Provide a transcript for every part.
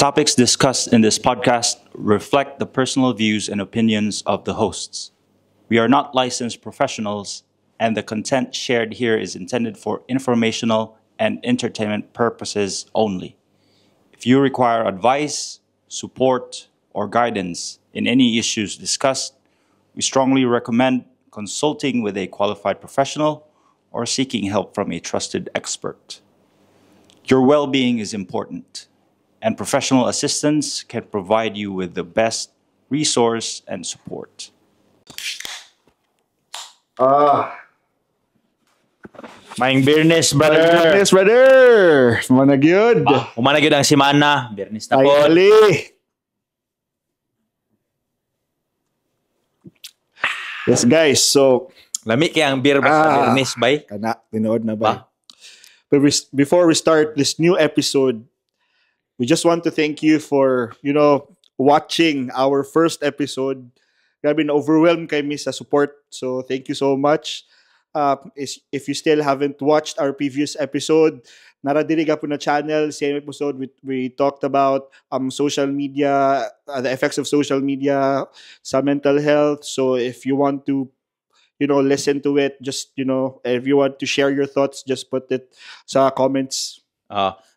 topics discussed in this podcast reflect the personal views and opinions of the hosts. We are not licensed professionals, and the content shared here is intended for informational and entertainment purposes only. If you require advice, support, or guidance in any issues discussed, we strongly recommend consulting with a qualified professional or seeking help from a trusted expert. Your well-being is important, and professional assistance can provide you with the best resource and support. Maing Birnes, brother. Yes, brother. Managyod. Umana gyud ang semana, Birnes na po. Finally. Yes, guys. So, Lami kay ang beer sa Birnes bay. kana, tinood na ba? But before we start this new episode, we just want to thank you for, watching our first episode. Grabe na overwhelmed kami sa support. So, thank you so much. If you still haven't watched our previous episode, naradiri ka po na channel, same episode we talked about social media, the effects of social media sa mental health. So if you want to, listen to it, just, if you want to share your thoughts, just put it sa comments.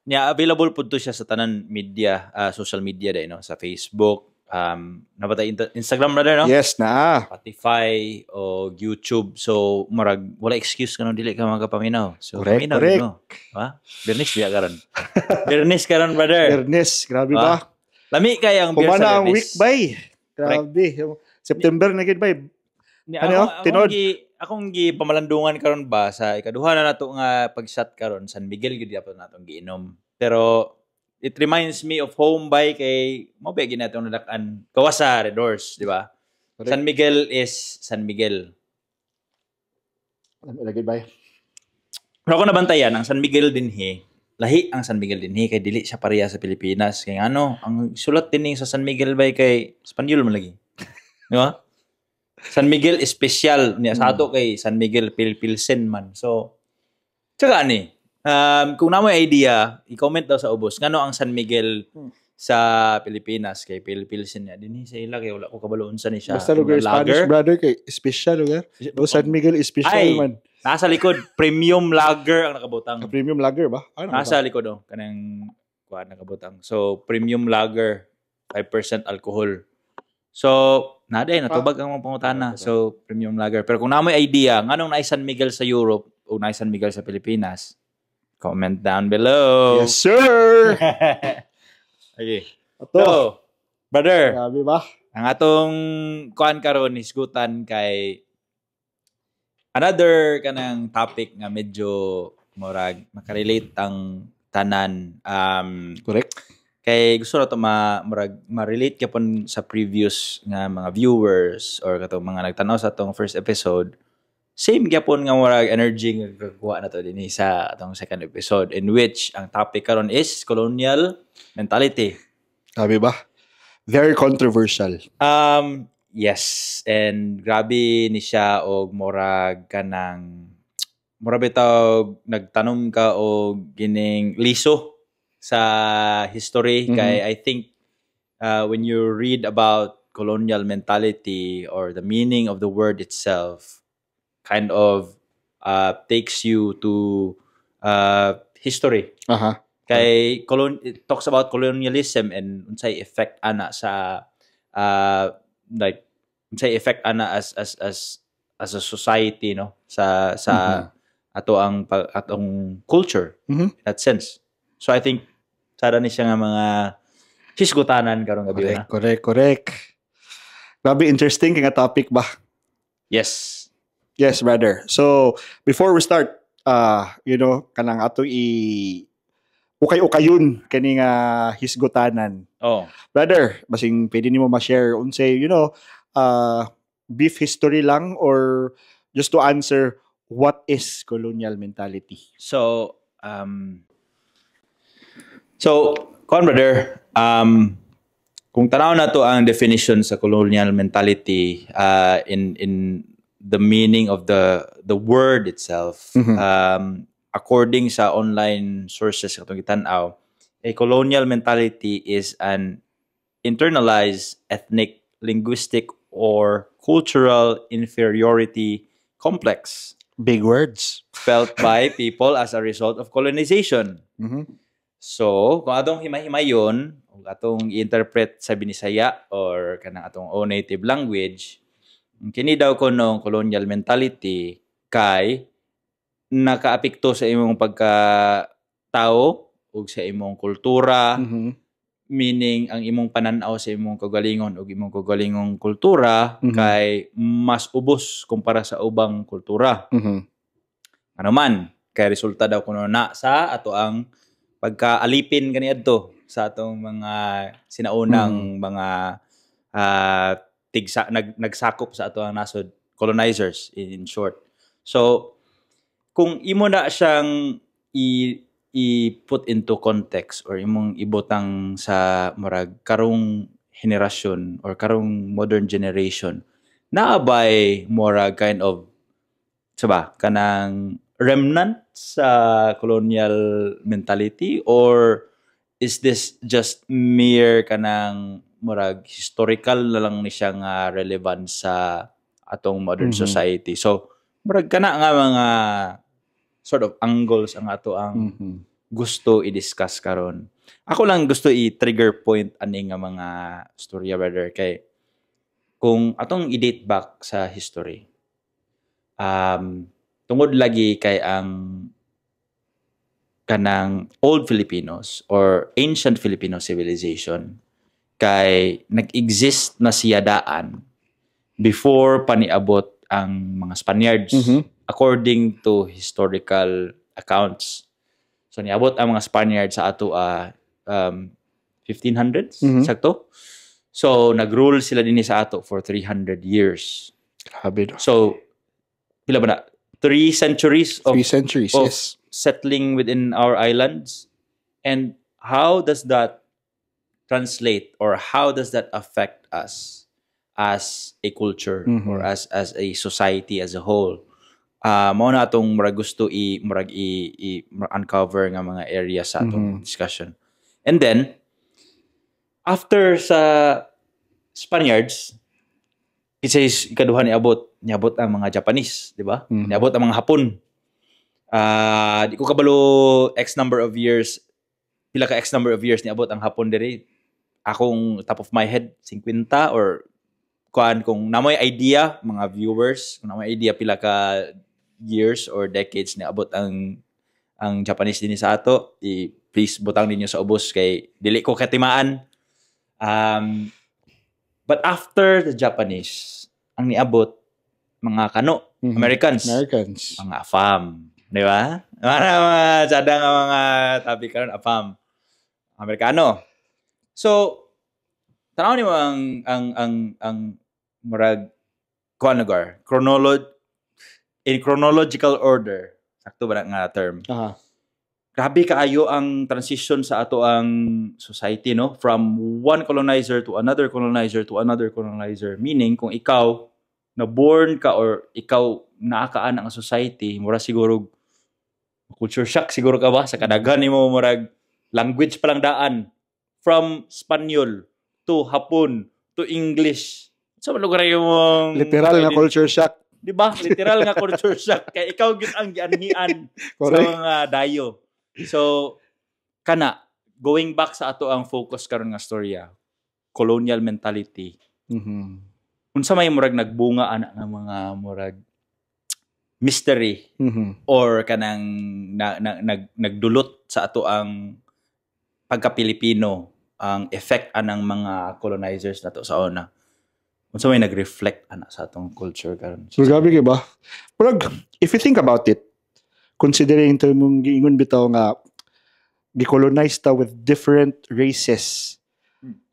Available po to siya sa tanan media, social media day, sa Facebook, nabatay Instagram brother, no? Yes na. Spotify o YouTube. So wala excuse kanang dili ka magapaminaw. So Correct. no. Ha? Bernis biya karon. Bernis karon brother. Fairness, grabe ba? Lami kay ang beer Pumana sa ang Bernis. week bay. Grabe. September na gid bay. Tinod? Akong pamalandungan karon ba sa ikaduha na nato nga pag-shot karon San Miguel gid dapat natong giinom. Pero it reminds me of home by kay mo ba ginatong nalakan gawas sa Red Doors, di ba? San Miguel is San Miguel. Lagi bay. Pero ako nabantayan ang San Miguel dinhi. Lahi ang San Miguel dinhi kay dili siya pareha sa Pilipinas. Kay ang sulat dinhi sa San Miguel bay kay Espanyol man lagi. Di ba? San Miguel special niya sa ato kay San Miguel Pilsen man. So tsaka kung na mo idea, i-comment daw sa ubos ngano ang San Miguel sa Pilipinas kay Pilsen niya dinhi sa ila kay wala ko kabaloon sa ni siya. Basta lugar Spanish brother kay special lugar. San Miguel is special man. Nasa likod premium lager ang nakabutang. Premium lager ba? Nasa likod kanang kuan nakabutang. So premium lager 5% alcohol. So, natubag ang mga pangutana. So, premium lager. Pero kung namoy idea, nganong na San Miguel sa Europe o na San Miguel sa Pilipinas, comment down below. Yes, sir! Okay. Ato. So, brother, Grabe ba? ang atong kuan karon hisgutan kay another kanang topic nga medyo murag makarelate ang tanan. Correct. Kay gusto na ito ma-relate ka pon sa previous nga mga viewers or katong mga nagtanaw sa atong first episode. Same gyapon nga murag energy nga gagawa na to dinhi sa atong second episode in which ang topic karon is colonial mentality. Grabe ba? Very controversial. Yes, and grabe ni siya og murag kanang murag bitaw nagtanom ka og gining liso sa history kay I think when you read about colonial mentality or the meaning of the word itself kind of takes you to history. Kay it talks about colonialism and unsay effect ana sa unsay effect ana as a society sa ato ang atong culture in that sense. So I think sada ni siya nga mga hisgutanan karong gabi na. Correct. Grabe interesting kay nga topic ba? Yes. Yes, brother. So, before we start, kanang ato ukay-ukayon kani nga hisgutanan. Oh. Brother, basing pwede nimo ma-share unsay, brief history lang or just to answer what is colonial mentality? So, brother, kung tanaw na to ang definition sa colonial mentality in the meaning of the word itself, according sa online sources katong gitanaw, a colonial mentality is an internalized ethnic, linguistic, or cultural inferiority complex Big words. felt by people as a result of colonization. Mhm. So, kung atong himay-himayon, o atong i-interpret sa Binisaya or kanang atong own native language, kini daw ko nung colonial mentality kay nakaapekto sa imong pagka-tao o sa imong kultura, Mhm. meaning ang imong pananaw sa imong kagalingon o imong kagalingong kultura Mhm. kay mas ubos kumpara sa ubang kultura. Mhm. Ano man, kay resulta daw kuno na sa ato ang pagkaalipin kaniadto sa atong mga sinaunang mga nagsakop sa ato ang nasod, colonizers in short. So kung imo na siyang i-put into context or imong ibutang sa murag karong henerasyon or karong modern generation, naabay murag kind of saba kanang remnant sa colonial mentality, or is this just mere kanang murag historical na lang ni siya nga relevance sa atong modern Mhm. society? So murag kana nga mga sort of angles ang ato ang Mhm. gusto i-discuss karon. Ako lang gusto i-trigger point ani nga mga storya, brother, kay kung atong i-date back sa history, tungod lagi kay ang kanang old Filipinos or ancient Filipino civilization kay nag-exist na siya daan before paniabot ang mga Spaniards, Mhm. according to historical accounts. So niabot ang mga Spaniards sa ato 1500s, Mhm. sakto. So nagrule sila dinhi sa ato for 300 years. Grabe no. So pila ba na? 3 centuries of 3 centuries, of yes. settling within our islands. And how does that translate, or how does that affect us as a culture or Mhm. as a society as a whole? Mao na atong murag gusto uncover nga mga areas sa atong discussion. And then after sa Spaniards, isa ikaduha niabot ang mga Japanese, di ba? Mhm. Niabot ang mga Hapon. Di ko kabalo X number of years, pila ka X number of years niabot ang Hapon diri. Akong top of my head 50 or kung namoy idea mga viewers, kung namoy idea pila ka years or decades niabot ang Japanese dinhi sa ato, please butang ninyo sa ubos kay dili ko katimaan. But after the Japanese, ang niabot mga kano, Mhm. Americans, Americans. mga AFAM, di ba? Mga sada nga mga topic karon, AFAM, Amerikano. So tanaw ni mo ang murag kuan lugar, in chronological order, sakto ba nga term? Aha. Grabe kaayo ang transition sa ato ang society, no? From one colonizer to another colonizer to another colonizer. Meaning, kung ikaw na-born ka or ikaw naakaan ang society, mura siguro culture shock siguro ka ba? Sa kadaghan ni mo murag language pa lang daan. From Spanyol to Hapon to English. So, lugar yung Literal na culture shock. Di ba? Literal nga culture shock. Kaya ikaw gyud ang gianhian sa Correct. mga dayo. So, kana, going back sa ato ang focus karon nga storya, colonial mentality. Mhm. Unsa may murag nagbunga ana nga mga murag mystery Mhm. or kanang nagdulot sa ato ang pagka-Pilipino, ang effect anang mga colonizers nato sa una. Unsa may nag-reflect ana sa atong culture karon. So, grabe ka ba? Pero, if you think about it, considering ito mong giingon bitaw nga gicolonize ta with different races.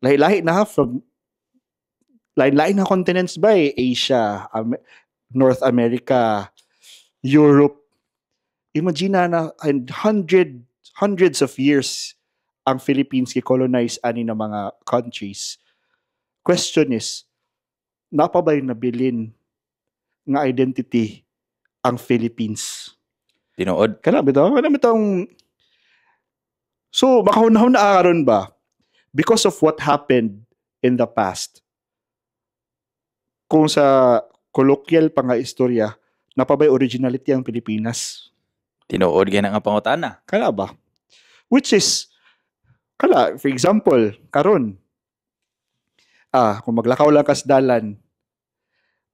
Lahi-lahi na from lain-lain na continents ba Asia, North America, Europe. Imagine na and hundreds of years ang Philippines gi-colonize ani na mga countries. Question is, napabay nabilin nga identity ang Philippines? Tinuod. Kana bitaw, So, makahunahon na karon ba? Because of what happened in the past, kung sa colloquial pa nga istorya, napabay originality ang Pilipinas. Tinuod gyud nga pangutana. Kala ba? Which is, for example, karon, kung maglakaw lang kas dalan,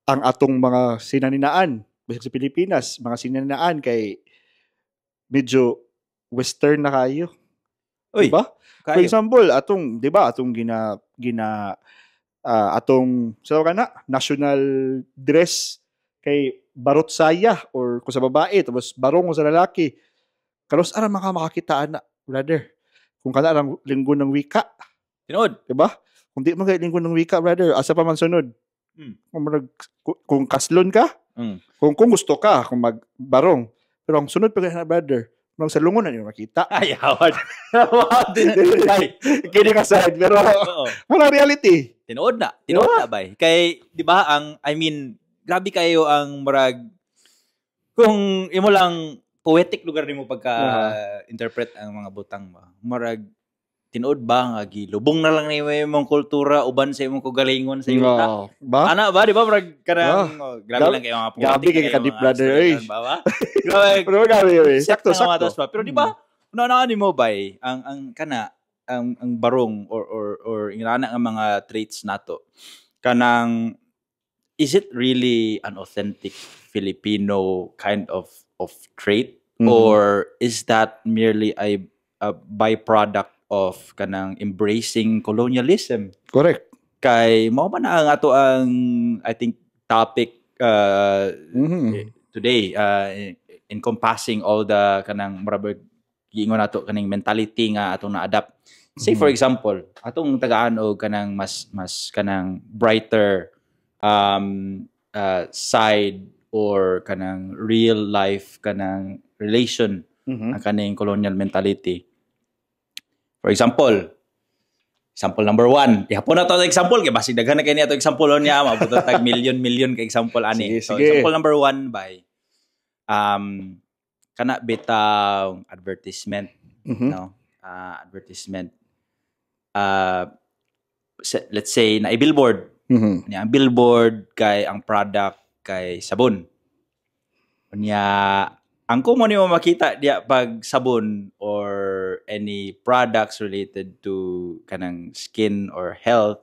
ang atong mga sinaninaan, basig sa Pilipinas, mga sinaninaan kay medyo western na kayo. Uy, Diba? For kayo. example, atong atong national dress kay barot saya or kung sa babae tapos barong sa lalaki. Kalos ara makakitaan na, brother. Kung kana lang linggo ng wika, Tinuod. diba? Kung di man kay linggo ng wika, brother, asa pa man sunod? Kung kaslon ka, kung gusto ka, kung magbarong. Pero ang sunod pa na, brother, nang sa lungon na niyo makita. Ay, hawad. Hawad din. Kini ka side, pero Oo. wala reality. Tinuod na bay. Kay di ba grabe kayo ang murag kung imo lang poetic lugar nimo pagka interpret ang mga butang ba. Murag tinuod ba nga gilubong na lang nimo imong kultura uban sa imong kagalingon sa yuta. Ba? Ana ba di ba murag kanang grabe lang kayo mga poetic. Grabe kay ka deep brother, ba? Grabe. Pero grabe. Sakto. Pero di ba unaan nimo bay ang barong or ingana nga mga traits nato kanang is it really an authentic Filipino kind of trait or is that merely a byproduct of kanang embracing colonialism? Correct. Kay mao ba na ang ato ang I think topic today encompassing all the kanang marabag giingon nato kaning mentality nga atong na-adapt. Say for example, atong tagaan og kanang mas kanang brighter side or kanang real life kanang relation ang kaning colonial mentality. For example number 1. Ihapon na to example kay basig daghan na kay niya to example niya mabuto tag million ka example ani. So example number 1 by kana bitaw advertisement no advertisement let's say na billboard niya ang billboard kay ang product kay sabon niya ang kumo nimo makita diya pag sabon or any products related to kanang skin or health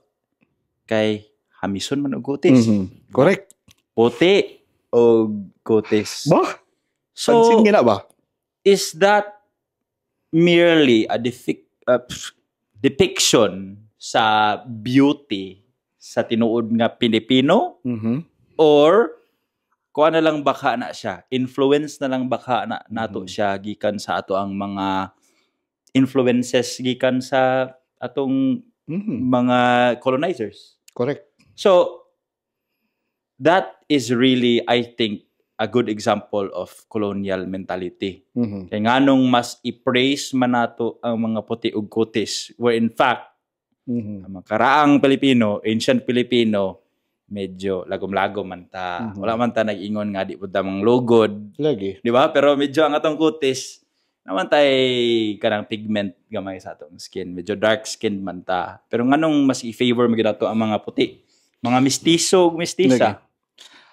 kay hamison man og kutis. Correct. Puti og kutis. Ba? So Pansin gina ba? is that merely a depiction sa beauty sa tinuod nga Pilipino or kuha na lang baka na siya influence na lang baka na nato siya gikan sa ato ang mga influences gikan sa atong mga colonizers. Correct. So that is really I think a good example of colonial mentality. Kaya nga nung mas i-praise man nato ang mga puti ug kutis, where in fact, ang mga karaang Pilipino, ancient Pilipino, medyo lagom-lagom man ta. Wala man ta nag-ingon nga di po damang lugod. Lagi. Di ba? Pero medyo ang atong kutis, naman tay kanang pigment gamay sa atong skin. Medyo dark skin man ta. Pero nga nung mas i-favor mo ginato ang mga puti. Mga mestizo, mestiza.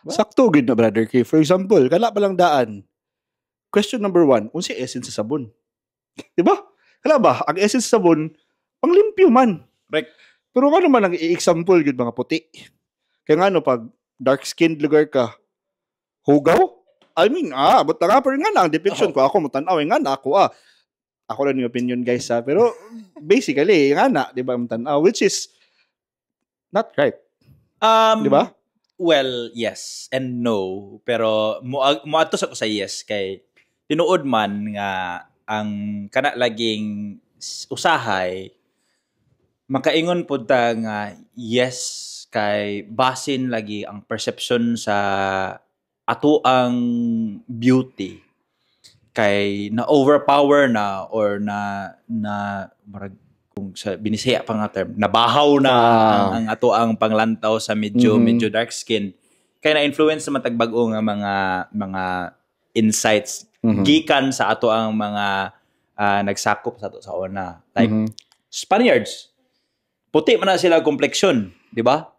Sakto gid na brother kay. For example, kala pa lang daan. Question number 1, unsa essence sa sabon? 'Di ba? Kala ba ang essence sa sabon panglimpyo man. Correct. Pero ano man ang i-example gid mga puti. Kaya nga pag dark skinned lugar ka, hugaw? I mean, but nga pa rin nga na ang depiction ko. Ako mutanaw nga na ako Ako lang yung opinion guys pero basically nga na, 'di ba mutanaw which is not right. 'Di ba? Well, yes and no. Pero muadtos ako sa yes kay tinuod man nga ang kana laging usahay makaingon pud ta nga yes kay basin lagi ang perception sa ato ang beauty kay na overpower na or na marag kung sa binisaya pa nga term nabahaw na ang ato ang panglantaw sa medyo dark skin kay na influence sa matag bag-o nga mga insights gikan sa ato ang mga nagsakop sa to sa una. Like Mhm. Spaniards, puti man na sila complexion, di ba?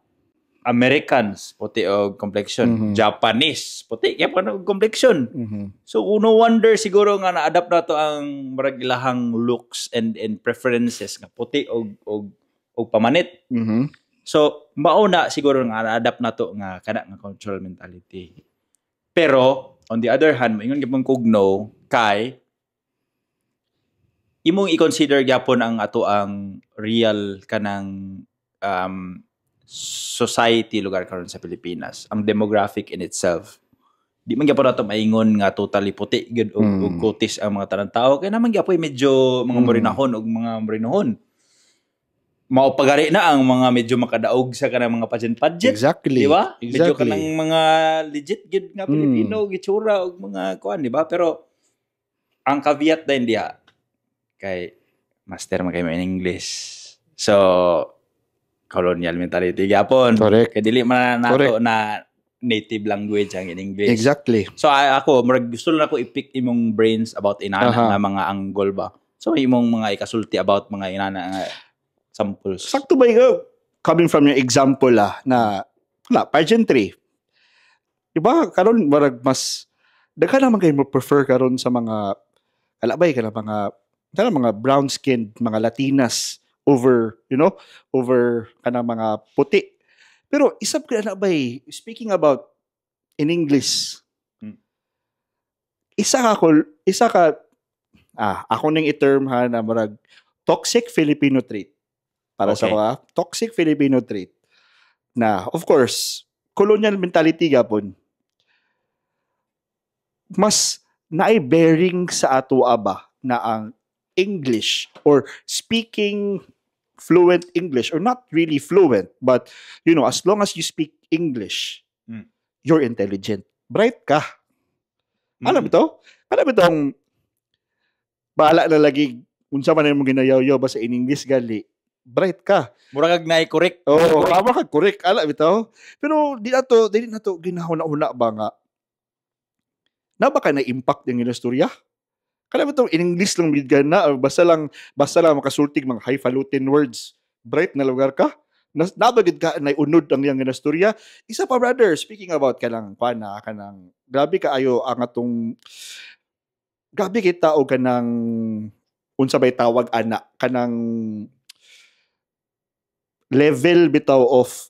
Americans, puti og complexion. Mhm. Japanese, puti kaya pa og complexion. Mhm. So no wonder siguro nga na-adapt na to ang marag ilahang looks and preferences nga puti og pamanit. Mhm. So mauna siguro nga na-adapt na to nga kana nga cultural mentality. Pero on the other hand, moingon gyapon kog no kay imong i-consider gyapon ang ato ang real kanang society lugar karon sa Pilipinas, ang demographic in itself. Di man gyapon nato maingon nga totally puti gyud og kutis ang mga tanang tao kay naman gyapon medyo mga morenahon og mga morenohon. Mao pagari na ang mga medyo makadaog sa kanang mga pageant-pageant. Exactly. Di ba? Medyo Exactly. kanang mga legit good nga Pilipino, gitsura o mga kuan, di ba? Pero ang caveat din diha kay master man kayo in English. So colonial mentality gyapon. Correct. Kay dili man nato Correct. na native language ang in English. Exactly. So ako gusto lang ako i-pick imong brains about inana nga mga anggol ba. So imong mga ikasulti about mga inana nga samples. Sakto ba yung coming from your example na wala, pageantry. Diba, karon marag mas daghan naman kayo mo prefer karon sa mga kalabay ka na mga brown-skinned, mga Latinas over, over kanang mga puti. Pero isab ka na ba speaking about in English, ako ning i-term na marag toxic Filipino trait. Para sa mga toxic Filipino trait na, of course, colonial mentality gapon, mas naay-bearing sa ato ba na ang English or speaking fluent English or not really fluent, but, as long as you speak English, you're intelligent. Bright ka. Alam ito? Alam itong bahala na lagi unsa man imong ginayaw-yaw ba sa in English gali. Bright ka. Murag na correct. Oo, tama ka, correct. Alam ito. Pero di na to ginahuna ba nga. Na ba ka na-impact yung istorya? Kala mo itong in English lang bigyan na, basta lang makasultig mga highfalutin words. Bright na lugar ka? Nabagid ka na unod ang iyang istorya. Isa pa, brother, speaking about kanang grabe ka ayo ang atong grabe kita o kanang unsa bay tawag ana kanang level bitaw of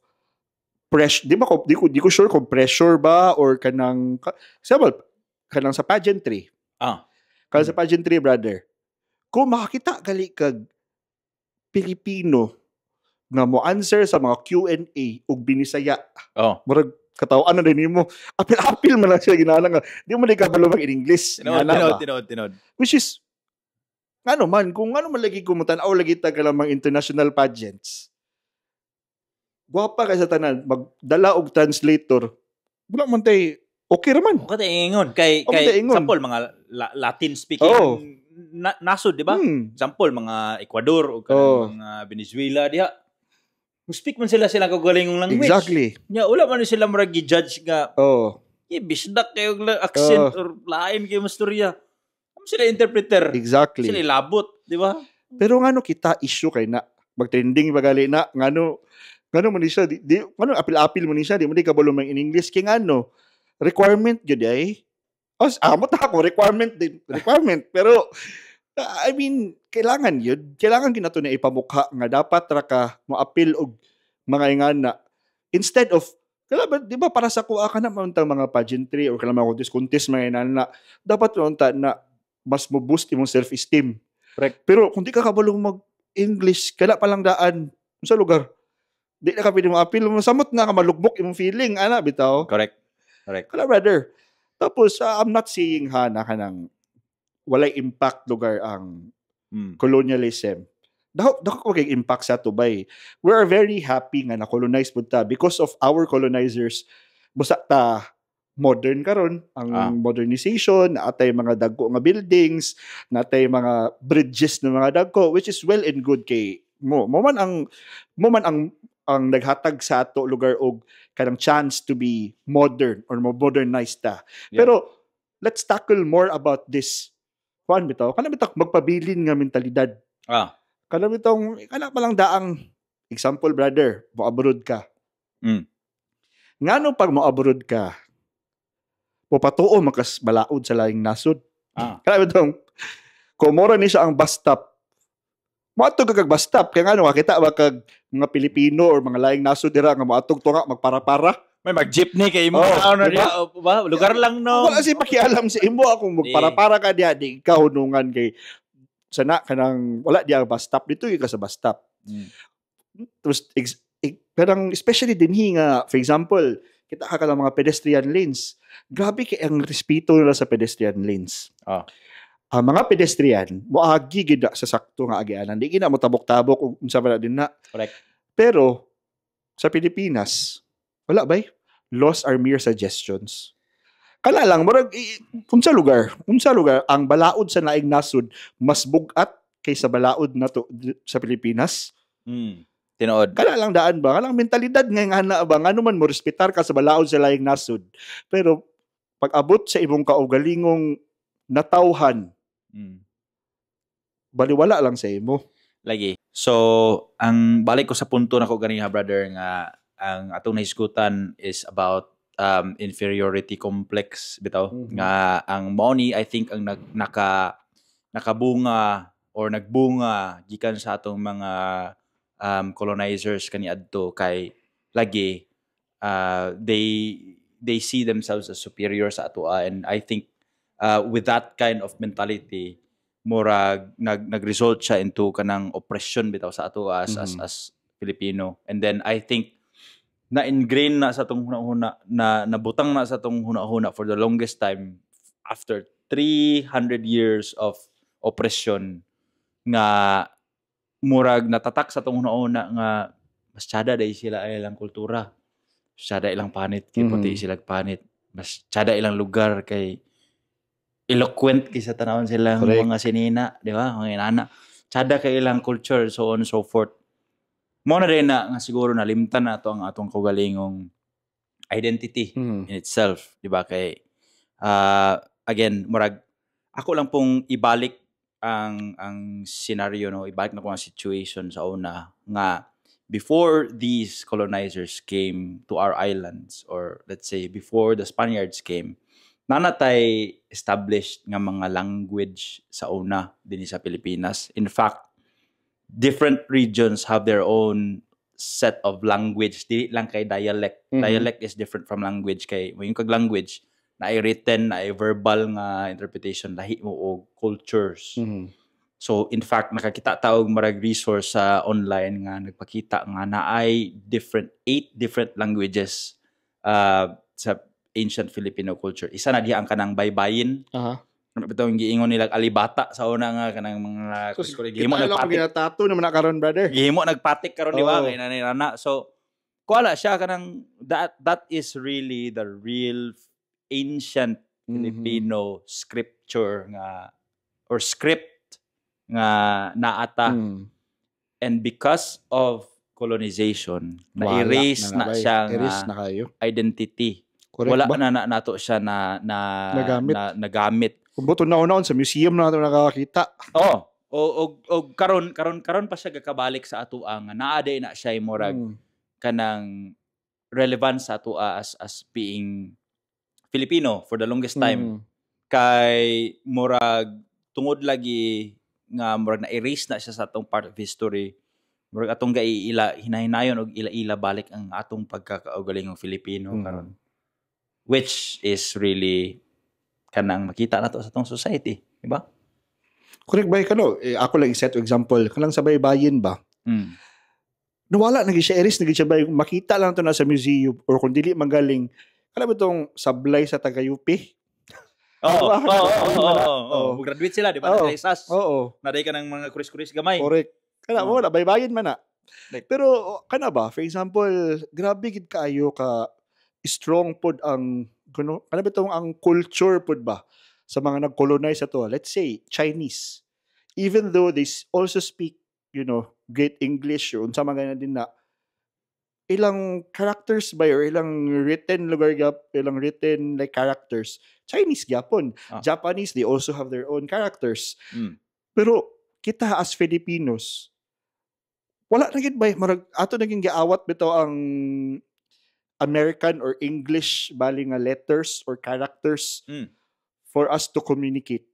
pressure. Di ko sure kung pressure ba or kanang sa pageantry. Kanang sa pageantry, brother. Kung makakita gali kag Pilipino nga mo answer sa mga Q&A ug binisaya. Murag katawan na din mo. Apil man lang siya ginala nga. Di mo kabalo mag in English. Tinod. Which is kung ano man lagi kumutan aw lagi ta kalamang international pageants. Guwapa ka sa tanan, magdala og translator. Wala man tay okay raman. Okay ingon kay sample mga Latin speaking nasod, di ba? Sample mga Ecuador o mga Venezuela diha. Speak man sila kagalingong language. Exactly. Nya wala man sila murag gi-judge nga. Bisdak kayo accent or lain kayo mastorya. Sila interpreter. Exactly. Sila labot, di ba? Pero ngano kita issue kay na mag-trending bagali na ngano man siya ngano apil-apil man siya di mo di kabalo man in English kay ngano requirement gyud ay. Amo ta ako requirement pero I mean kailangan ginato na ipamukha nga dapat ra ka moapil og mga ingana instead of di ba para sa kuha ka na mga pageantry or kailangan contest mga inana dapat unta na mas mo boost imong self-esteem. Correct. Pero kung di ka kabalo mag-English, kala pa lang daan sa lugar. Di na ka pwede mo appeal. Samot na ka malugbok imong feeling. Ana, bitaw. Correct. Kala, brother. Tapos, I'm not saying na kanang walay impact lugar ang colonialism. Dako ko kay impact sa tubay. We are very happy nga na-colonize po ta because of our colonizers. Busa ta modern karon ang modernization, natay mga dagko nga buildings, natay mga bridges ng mga dagko which is well and good kay mo man ang naghatag sa ato lugar og kanang chance to be modern or mo modernized ta. Yeah. Pero let's tackle more about this kuan bitaw, kana bitaw magpabilin nga mentalidad. Ah. Kana bitaw kana pa lang daang example brother, mo abroad ka. Mm. Ngano pag mo abroad ka, patuo makas balaod sa laing nasod. Ah. Kana bitaw kung mora ni siya ang bus stop, moatog ka kag bus stop kaya ngano makita ba kag mga Pilipino or mga laing nasod dira nga moatog tunga magpara-para. May mag-jeepney kay mo. Oh, Diba? Ba? Lugar lang no. Wala si pakialam sa imo akong magpara-para ka diha di ka hunungan kay sana kanang wala diya bus stop dito ka sa bus stop. Tapos kanang especially dinhi nga for example kita ka lang mga pedestrian lanes. Grabe kay ang respeto nila sa pedestrian lanes. Ang mga pedestrian moagi gid sa sakto nga agianan. Di gina mo tabok-tabok unsa ba din na. Correct. Pero sa Pilipinas wala bay. Laws are mere suggestions. Kana lang murag unsa lugar ang balaod sa naing nasod mas bugat kaysa balaod nato sa Pilipinas. Tinuod. Kana lang daan ba? Kanang mentalidad nga ana ba ngano man mo respetar ka sa balaod sa laing nasod. Pero pag abot sa imong kaugalingong natawhan, baliwala lang sa imo. Lagi. So, ang balik ko sa punto na ko ganiha brother nga ang atong nahisgutan is about inferiority complex bitaw nga ang money I think ang nakabunga or nagbunga gikan sa atong mga colonizers kaniadto kay lagi they see themselves as superior sa atoa, and I think with that kind of mentality murag nag-result siya into kanang oppression bitaw sa atoa as Filipino. And then I think na-ingrain na sa atong hunahuna na nabutang na sa atong hunahuna for the longest time after 300 years of oppression nga murag natatak sa atong hunahuna nga mas tsada day sila ay ilang kultura, mas tsada ilang panit kay puti sila panit, mas tsada ilang lugar kay eloquent kaysa tanawon silang mga sinina, di ba, mga inana, tsada kay ilang culture, so on and so forth. Mo na rin na nga siguro nalimtan na ito ang atong kaugalingong identity in itself, di ba? Kay again, murag ako lang pong ibalik ang scenario, no, ibalik na ko ang situation sa una nga before these colonizers came to our islands, or let's say before the Spaniards came, nanatay established nga mga language sa una din sa Pilipinas. In fact, different regions have their own set of language. Di lang kay dialect. Dialect is different from language. Kay yung kag language, na ay written, na ay verbal nga interpretation, lahi mo o cultures. So, in fact, nakakita taog marag resource sa online nga nagpakita nga na ay 8 different languages sa ancient Filipino culture. Isa na diha ang kanang baybayin. Ano ba itong giingon nilang alibata sa una nga kanang mga gihimo nagpatik. Ginatato naman na karon brother. Gihimo nagpatik karon di ba kay nanay. So kuala siya kanang that is really the real ancient Filipino scripture nga or script nga naata. And because of colonization, na-erase na siya nga identity. Correct wala ba? na nato siya na nagamit. Kung buto na sa museum na nato nakakita. O karon pa siya gakabalik sa atoa nga naaday na siya murag kanang relevant sa atoa as being Filipino for the longest time. Kay murag tungod lagi nga murag na-erase na siya sa atong part of history. Murag atong gaiila hinahinayon og ila-ila balik ang atong pagkakaugalingong Filipino karon. Which is really kanang makita na to sa atong society, di ba? Correct ba kano? Ako lang i-set example, kanang sa baybayin ba? Nawala nagi siya eris nagi siya bay makita lang to na sa museum or kung dili magaling kana ba tong sablay sa Tagayupi? Graduate sila, di ba? Naisas. Naday ka ng mga kuris-kuris gamay. Correct. Kana mo na baybayin man na. Pero kana ba, for example, grabe gid kaayo ka strong pod ang kuno kana bitong ang culture pod ba sa mga nag-colonize ato, let's say Chinese, even though they also speak great English unsa man din na ilang characters ba or ilang written like characters Chinese gyapon. Japanese, they also have their own characters. Pero kita as Filipinos, wala na gid ba marag ato naging giawat bitaw ang American or English bali nga letters or characters for us to communicate.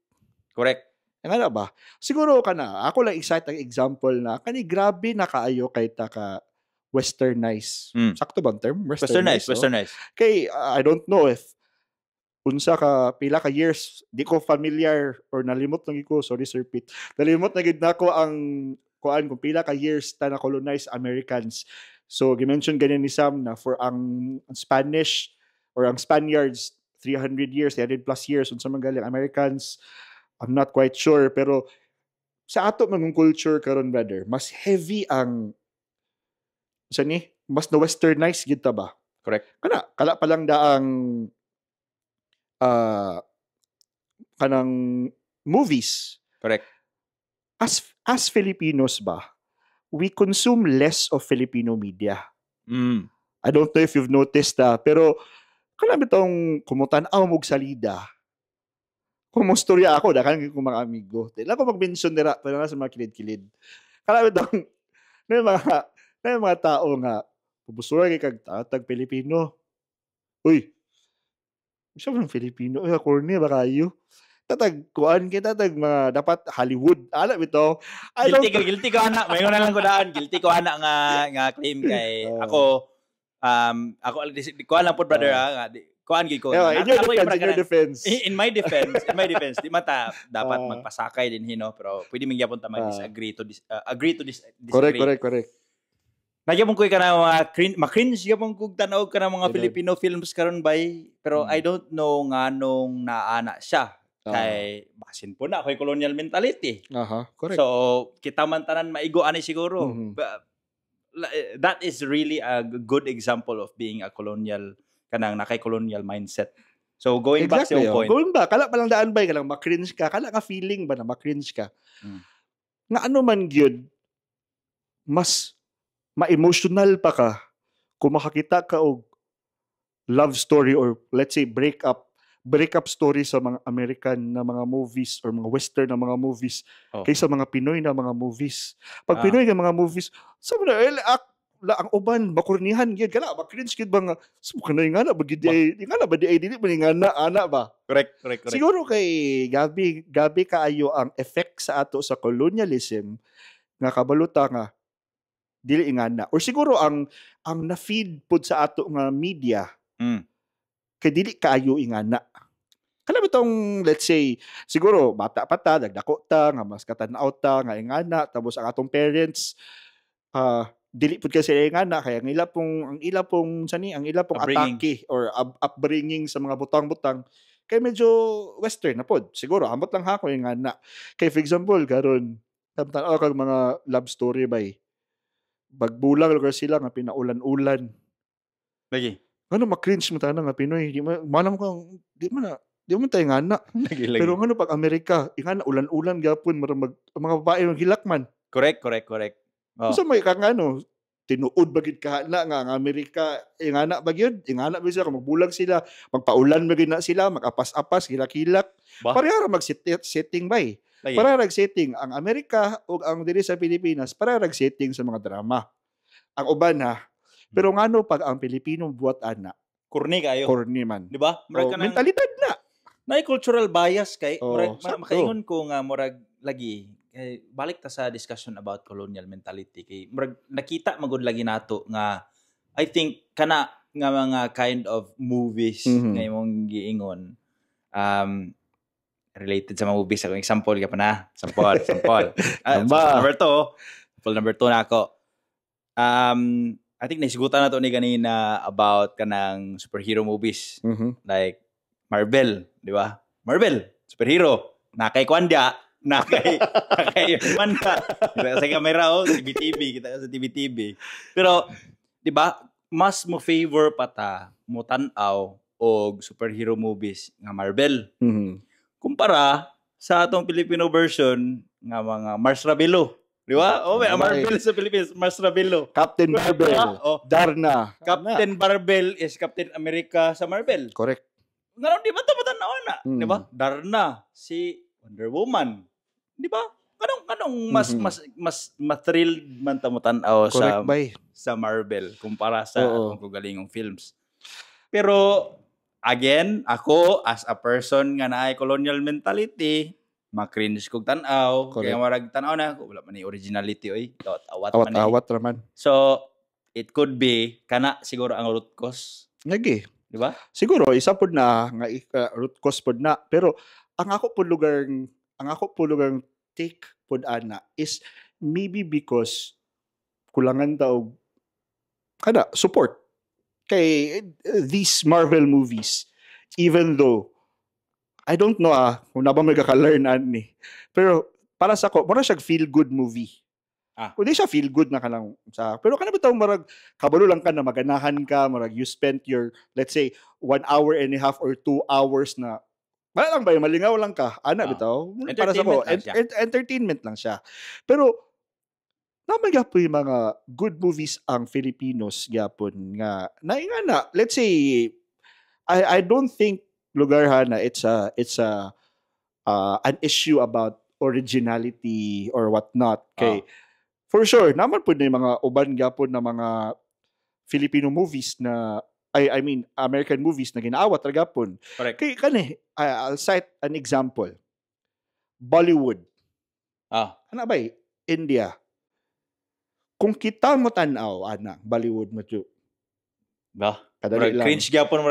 Correct. Nga ba? Siguro ako lang excited ang example na kani grabe na kaayo kay ta ka westernized. Sakto bang term? Westernized. Kay I don't know if unsa ka pila ka years di ko familiar or nalimot lang ko, sorry Sir Pete. Nalimot na gid nako ang kung pila ka years ta na colonize Americans. So gi-mention ganyan ni Sam na for ang Spanish or ang Spaniards 300 years, 300 plus years unsa man galing Americans. I'm not quite sure pero sa ato mga culture karon brother, mas heavy ang mas na westernized gid ta ba? Correct. Kala pa lang daang kanang movies. Correct. As Filipinos ba, we consume less of Filipino media. I don't know if you've noticed pero kanami tong kumutan-aw mog salida. Kumustorya ako dakan ko mga amigo. Dila ko mag-mention dira pero sa mga kilid-kilid. Kanami tong na mga tao nga pubusura kay kag tatag Pilipino. Uy, siya ng Filipino. Uy, corny ba kayo? Tatag mga dapat Hollywood. Alam ito. Guilty ko anak. Mayroon na lang ko daan. Guilty ko anak nga claim kay ako kuan lang po brother nga kuan gid ko. In your defense. In my defense, di mata dapat magpasakay din hino pero pwede man gyapon ta mag-disagree to disagree. Correct. Nagyapon ko ka na mga ma-cringe yapon kog tanaw ka na mga Filipino films karon bay pero I don't know nganong naana siya kay basin po na ako'y colonial mentality. Correct. So kita man tanan maigo ani siguro. That is really a good example of being a colonial kanang nakay-colonial mindset. So going back to your point. Going back, kala pa lang daan bay kanang ma-cringe ka, kala ka feeling ba na ma-cringe ka. Nga ano man gyud mas ma-emotional pa ka kung makakita ka og love story or let's say breakup story sa mga American na mga movies or mga Western na mga movies kaysa mga Pinoy na mga movies. Pag Pinoy na mga movies, sabi na, ang uban, makurnihan, gid kana ma-cringe gid ba nga, subukan na nga na, ba di ana ba? Correct. Siguro kay gabi kaayo ang effect sa ato sa colonialism nga kabaluta nga dili ingana or siguro ang na-feed pud sa ato nga media kay dili kaayo ingana. Kana bitong let's say siguro bata pa ta dagdako ta nga mas katanaw ta nga ingana tapos ang atong parents dili pud kasi ingana kaya ang ila pong atake or upbringing sa mga butang-butang kay medyo western na pod. Siguro ambot lang ha ko ingana. Kay for example karon tanaw kag mga love story bay bagbulang lugar sila nga pinaulan-ulan. Lagi. Ano ma-cringe mo tanan nga Pinoy, di mo tayo ngana. Pero ano pag Amerika, ingana ulan-ulan gapon mga babae maghilakman. Correct. Unsa may kang tinuod bagid ka na nga ang Amerika ingana bagyod, ingana ba sila magbulag sila, magpaulan bagid na sila, magapas-apas, hilak-hilak. Pareha ra mag-setting bay. Para setting ang Amerika o ang diri sa Pilipinas para setting sa mga drama. Ang uban pero ngano pag ang Pilipino buhat ana corny man. Di ba? Mentalidad na. Nay cultural bias kay makaingon ko nga murag lagi kay balik ta sa discussion about colonial mentality kay murag nakita magud lagi nato nga I think kana nga mga kind of movies nga imong giingon related sa mga movies. Ako example ka pa na. Sample. Number 2 na ako. I think naisigutan na to ni ganina about kanang superhero movies. Like Marvel, di ba? Marvel, superhero. Nakay Kwanda, nakay Manda. Kita sa kamera sa TV, kita sa TV. Pero, di ba, mas mo favor pa ta mo tan-aw og superhero movies nga Marvel. Kumpara sa atong Filipino version nga mga Mars Ravelo, Di ba? Oh, may Tama, Marvel sa Philippines, Mars Ravelo. Captain Marvel. Oh, Darna. Captain Marvel is Captain America sa Marvel. Correct. Ngayon, di ba ito matanaw na? Mm. Di ba? Darna, si Wonder Woman. Di ba? Kanong mas thrilled man tamo tanaw Correct, bay. sa Marvel kumpara sa Oo. kung galingong films. Pero again, ako as a person nga naay colonial mentality, ma-cringe kog tan-aw, Correct. kaya marag tan-aw na ako, wala man ni originality oy, awat man ni. Awat raman. So it could be kana siguro ang root cause, Lagi. di ba? Siguro isa pud na nga root cause pud na, pero ang ako pud lugar take pud ana is maybe because kulangan daw kada support kay these Marvel movies, even though I don't know kung na ba may kaka-learn ani, pero para sa ko mura siya feel good movie. Kundi siya feel good na ka lang sa, pero kana bitaw marag kabalo lang ka na maganahan ka, marag you spent your, let's say, 1 hour and a half or 2 hours na wala lang ba, malingaw lang ka, bitaw para sa ko entertainment lang siya. Pero naman gyapon yung mga good movies ang Filipinos gyapon nga na let's say I don't think lugar na it's an issue about originality or whatnot kay for sure naman pud na yung mga uban gyapon na mga Filipino movies na I mean American movies na ginaawat ra gyapon. Kay kani I'll cite an example. Bollywood. Ano ba? India. Kung kita mo tanaw Bollywood mo tyo. Ba? Kadali lang. Cringe gyapon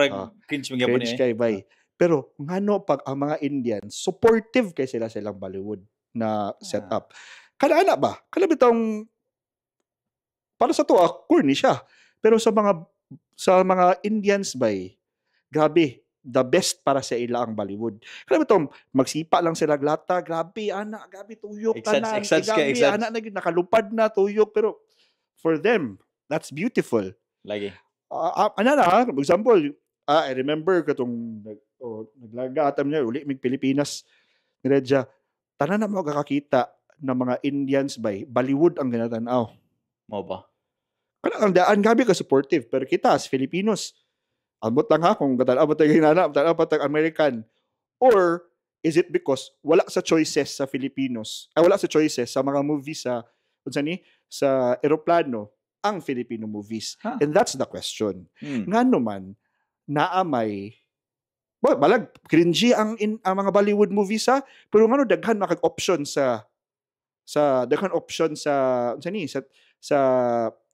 cringe gyapon cringe kay bay. Pero ngano pag ang mga Indians supportive kay silang Bollywood na setup. Kada ana ba? Kada bitong para sa to corny siya. Pero sa mga Indians bay, grabe, the best para sa ila ang Bollywood. Kada bitong magsipa lang sila glata, grabe tuyok tanan. Grabe ana nakalupad na tuyok, pero for them that's beautiful. Lagi. For example, I remember katong naglaga atam niya uli mig Pilipinas niredya tanan na mo kakakita ng mga Indians by Bollywood ang ginatanaw. Mo ba? Kana ang daan gabi ka supportive, pero kita as Filipinos ambot lang kung katanaw ba tayo ginana, katanaw pa tayo American, or is it because wala sa choices sa Filipinos, wala sa choices sa mga movies sa eroplano ang Filipino movies. And that's the question. Ngano man naamay balag cringy ang mga Bollywood movies pero ngano daghan makag option sa daghan option sa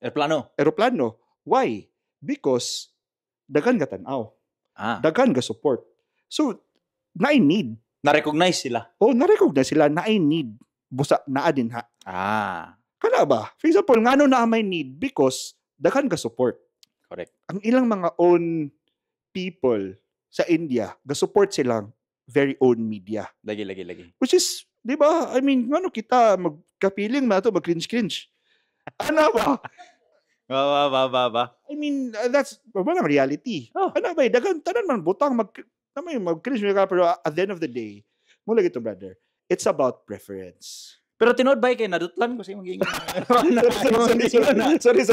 eroplano. Why? Because daghan ka tanaw. Daghan ka support. So na-need. Na-recognize sila. Na-recognize sila na I need. Busa naa din ha. Kana ba? For example, ngano na may need? Because daghan ka support. Correct. Ang ilang mga own people sa India, ga-support silang very own media. Lagi. Which is, di ba? I mean, ngano kita magkapiling na ito, mag-cringe. Ano ba? Ba. I mean, that's walang reality. Ano ba? Dagan, tanan man, butang, mag-cringe ka, pero at the end of the day, mula gito, brother, it's about preference. Pero tinood ba kay nadutlan ko sa imong gingon. Sorry.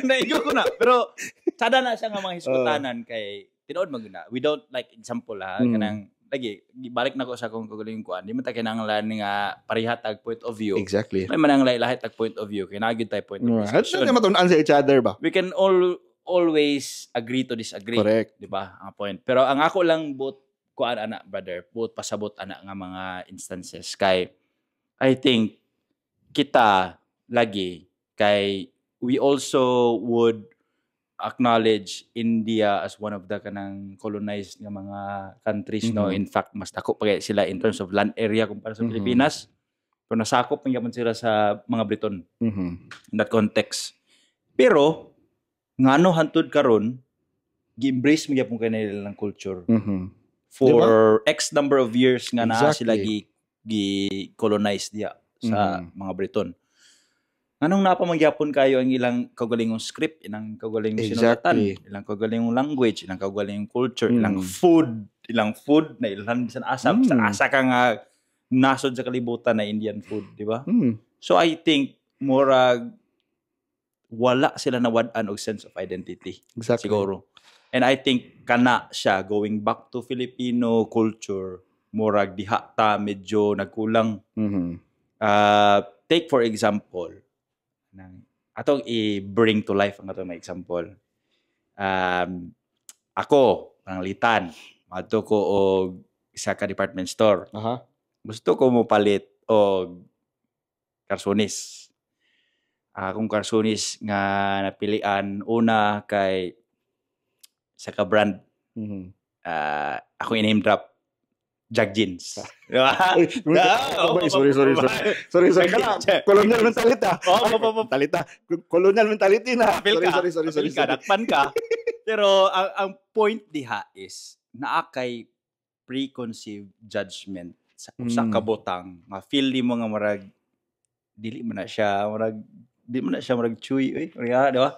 Naigo ko na. Pero sada na siya nga mga hiskutanan kay tinood maguna. We don't like example kanang lagi balik na ko sa kung kagaling kuan. Di man ta kinahanglan nga pareha tag point of view. Exactly. May man ang lahi tag point of view kay naagid tay point of view. Hadto na matun-an sa each other ba? We can always agree to disagree. Correct. Di ba? Ang point. Pero ang ako lang both kuan ana brother, both pasabot ana nga mga instances kay I think kita lagi kay we also would acknowledge India as one of the kanang colonized nga mga countries no. In fact mas dako pa sila in terms of land area kumpara sa Pilipinas, pero nasakop man gyapon sila sa mga Briton in that context. Pero ngano hantud karon gi-embrace mo gyapon kanila ng culture for diba? X number of years nga naa sila gi-colonize diya sa mga Briton. Anong napamangyapon kayo ang ilang kaugalingong script, ilang kaugalingong sinulatan, ilang kaugalingong language, ilang kaugalingong culture, ilang food na ilang sa asa. Sa asa ka nga nasod sa kalibutan na Indian food, di ba? So I think murag wala sila nawad-an og sense of identity Exactly. siguro. And I think kana siya going back to Filipino culture, murag diha ta medyo nagkulang. Mhm. Take for example, atong i-bring to life ang atong may example. Ako, panglitan, madto ko og isa ka department store. Aha. Gusto ko mo palit og karsonis. Akong karsonis nga napilian una kay sa ka brand. Mhm. Ako i-name drop Jag Jeans. Di ba? Uy, sorry. Sorry. Kana, colonial mentality. Mentality. Colonial mentality na. Apil ka. Sorry. Apil ka, dakpan ka. Pero ang point diha is naakay preconceived judgment sa usa ka butang nga feel mo nga murag dili man na siya murag chewy oy. Di ba?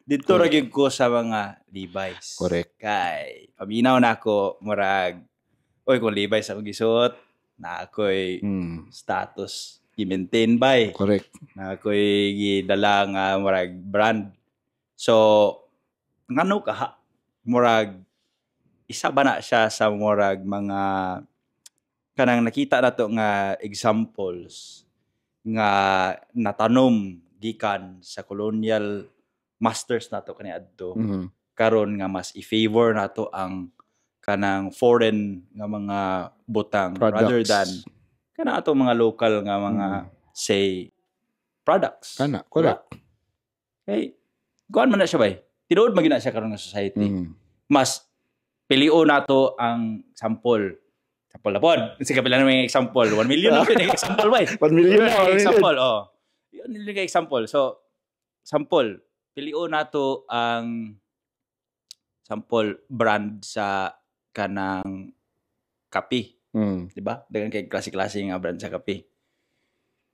Dito ra gyud ko sa mga Levi's. Correct. Kay paminaw na ako murag oy kung Levi's ako gisuot na ako'y status i-maintain by. Correct. Na ako'y gidala nga murag brand. So ngano ka murag isa ba na siya sa murag mga kanang nakita nato nga examples nga natanom gikan sa colonial masters nato kaniadto Mhm. karon nga mas i-favor nato ang kanang foreign nga mga butang rather Products. than kana atong mga local nga mga say products. Kana, correct. Hey, kuan man na siya bay. Tinuod man gina siya karon nga society. Mhm. Mas pilio nato ang sample. Sample na pod. Kasi kapila naman yung example. 1 million na yung example bay. 1 million na. 1 example, oh. Yun yung example. So, sample. Pilio nato ang sample brand sa kanang kape. Di ba? Dagan kay klase-klase nga brand sa kape.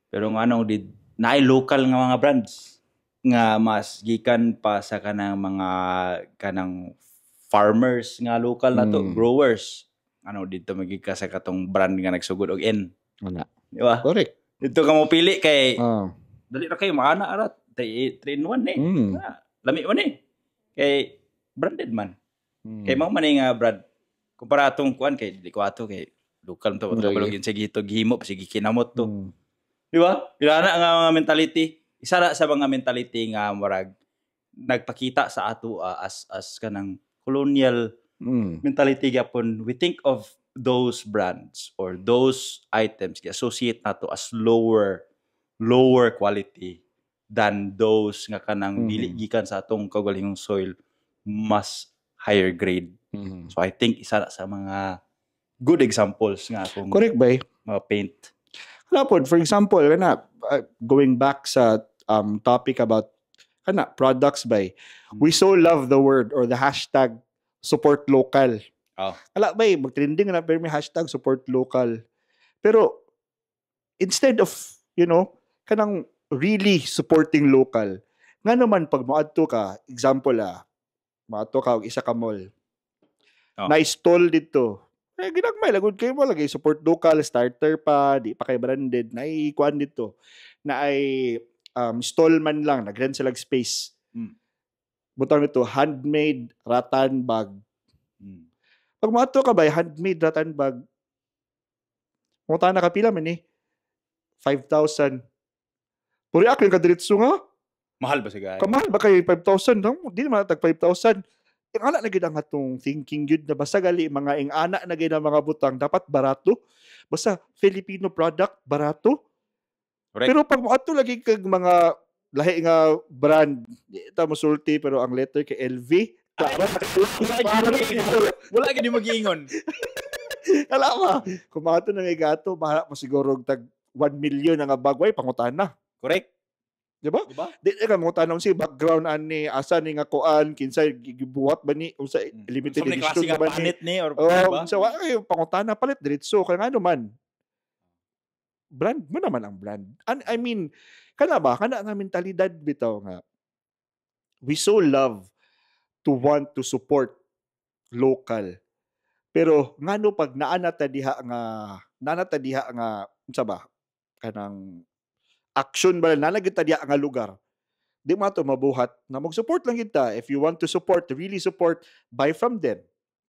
Pero nga naay local nga mga brands nga mas gikan pa sa kanang mga kanang farmers nga local na to, growers. Dito magika sa katong brand nga nagsugod og N. Wala. Di ba? Correct. Dito ka mo pili kay Ah. dali ra kayo maana arat 3-in-1 eh. Lami man eh. Kay branded man. Kay mao man nga brand. Kumpara atong kuan kay dili ko ato kay local to kabalo yun sige to gihimo sige kinamot to. Di ba? Ilana nga mga mentality. Isa na sa mga mentality nga murag nagpakita sa ato as kanang colonial mentality gyapon. We think of those brands or those items associate nato as lower quality than those nga kanang dili gikan sa atong kaugalingong soil mas higher grade. So I think isa sa mga good examples nga akong Correct ba? paint. Kalapod, for example, going back sa topic about products ba, we so love the word or the hashtag support local. Oh. Ala ba, mag-trending na pero may hashtag support local. Pero instead of, kanang really supporting local, nga naman pag maadto ka, example maadto ka og isa ka mall. Na-stall dito. Ginagmay lagod kayo mo lagi support local, starter pa, di pa kay branded, kuan dito. Na ay stall man lang, nag-rent sila space. Butang nito handmade rattan bag. Pag maadto ka ba handmade rattan bag, mo ta nakapila man 5,000. Puri akin ka diretso nga. Mahal ba siya? Kamahal ba kay 5,000? Di naman tag 5,000. Ang anak na gid ang atong thinking yun na basta gali mga ing anak na gid ang mga butang dapat barato. Basta Filipino product barato. Correct. Pero pag ato lagi kag mga lahi nga brand, di ta mosulti pero ang letter kay LV. Wala gid mag-iingon. Alam kung ato na nga gato, bahala mo siguro tag 1 million nga bagway pangutana. Correct. Di ba? Di ka mo tanong si background ani asa ni nga kuan kinsay gibuhat ba ni unsa limited edition ba ba ni ni or ba? So wa kay pangutana palit diretso kay ngano man. Brand mo naman ang brand. I mean, kana nga mentalidad bitaw nga we so love to want to support local. Pero ngano pag naanata diha nga unsa ba kanang action ba na nagita diya nga lugar, di mo ato mabuhat na mag-support lang kita. If you want to support, really support, buy from them.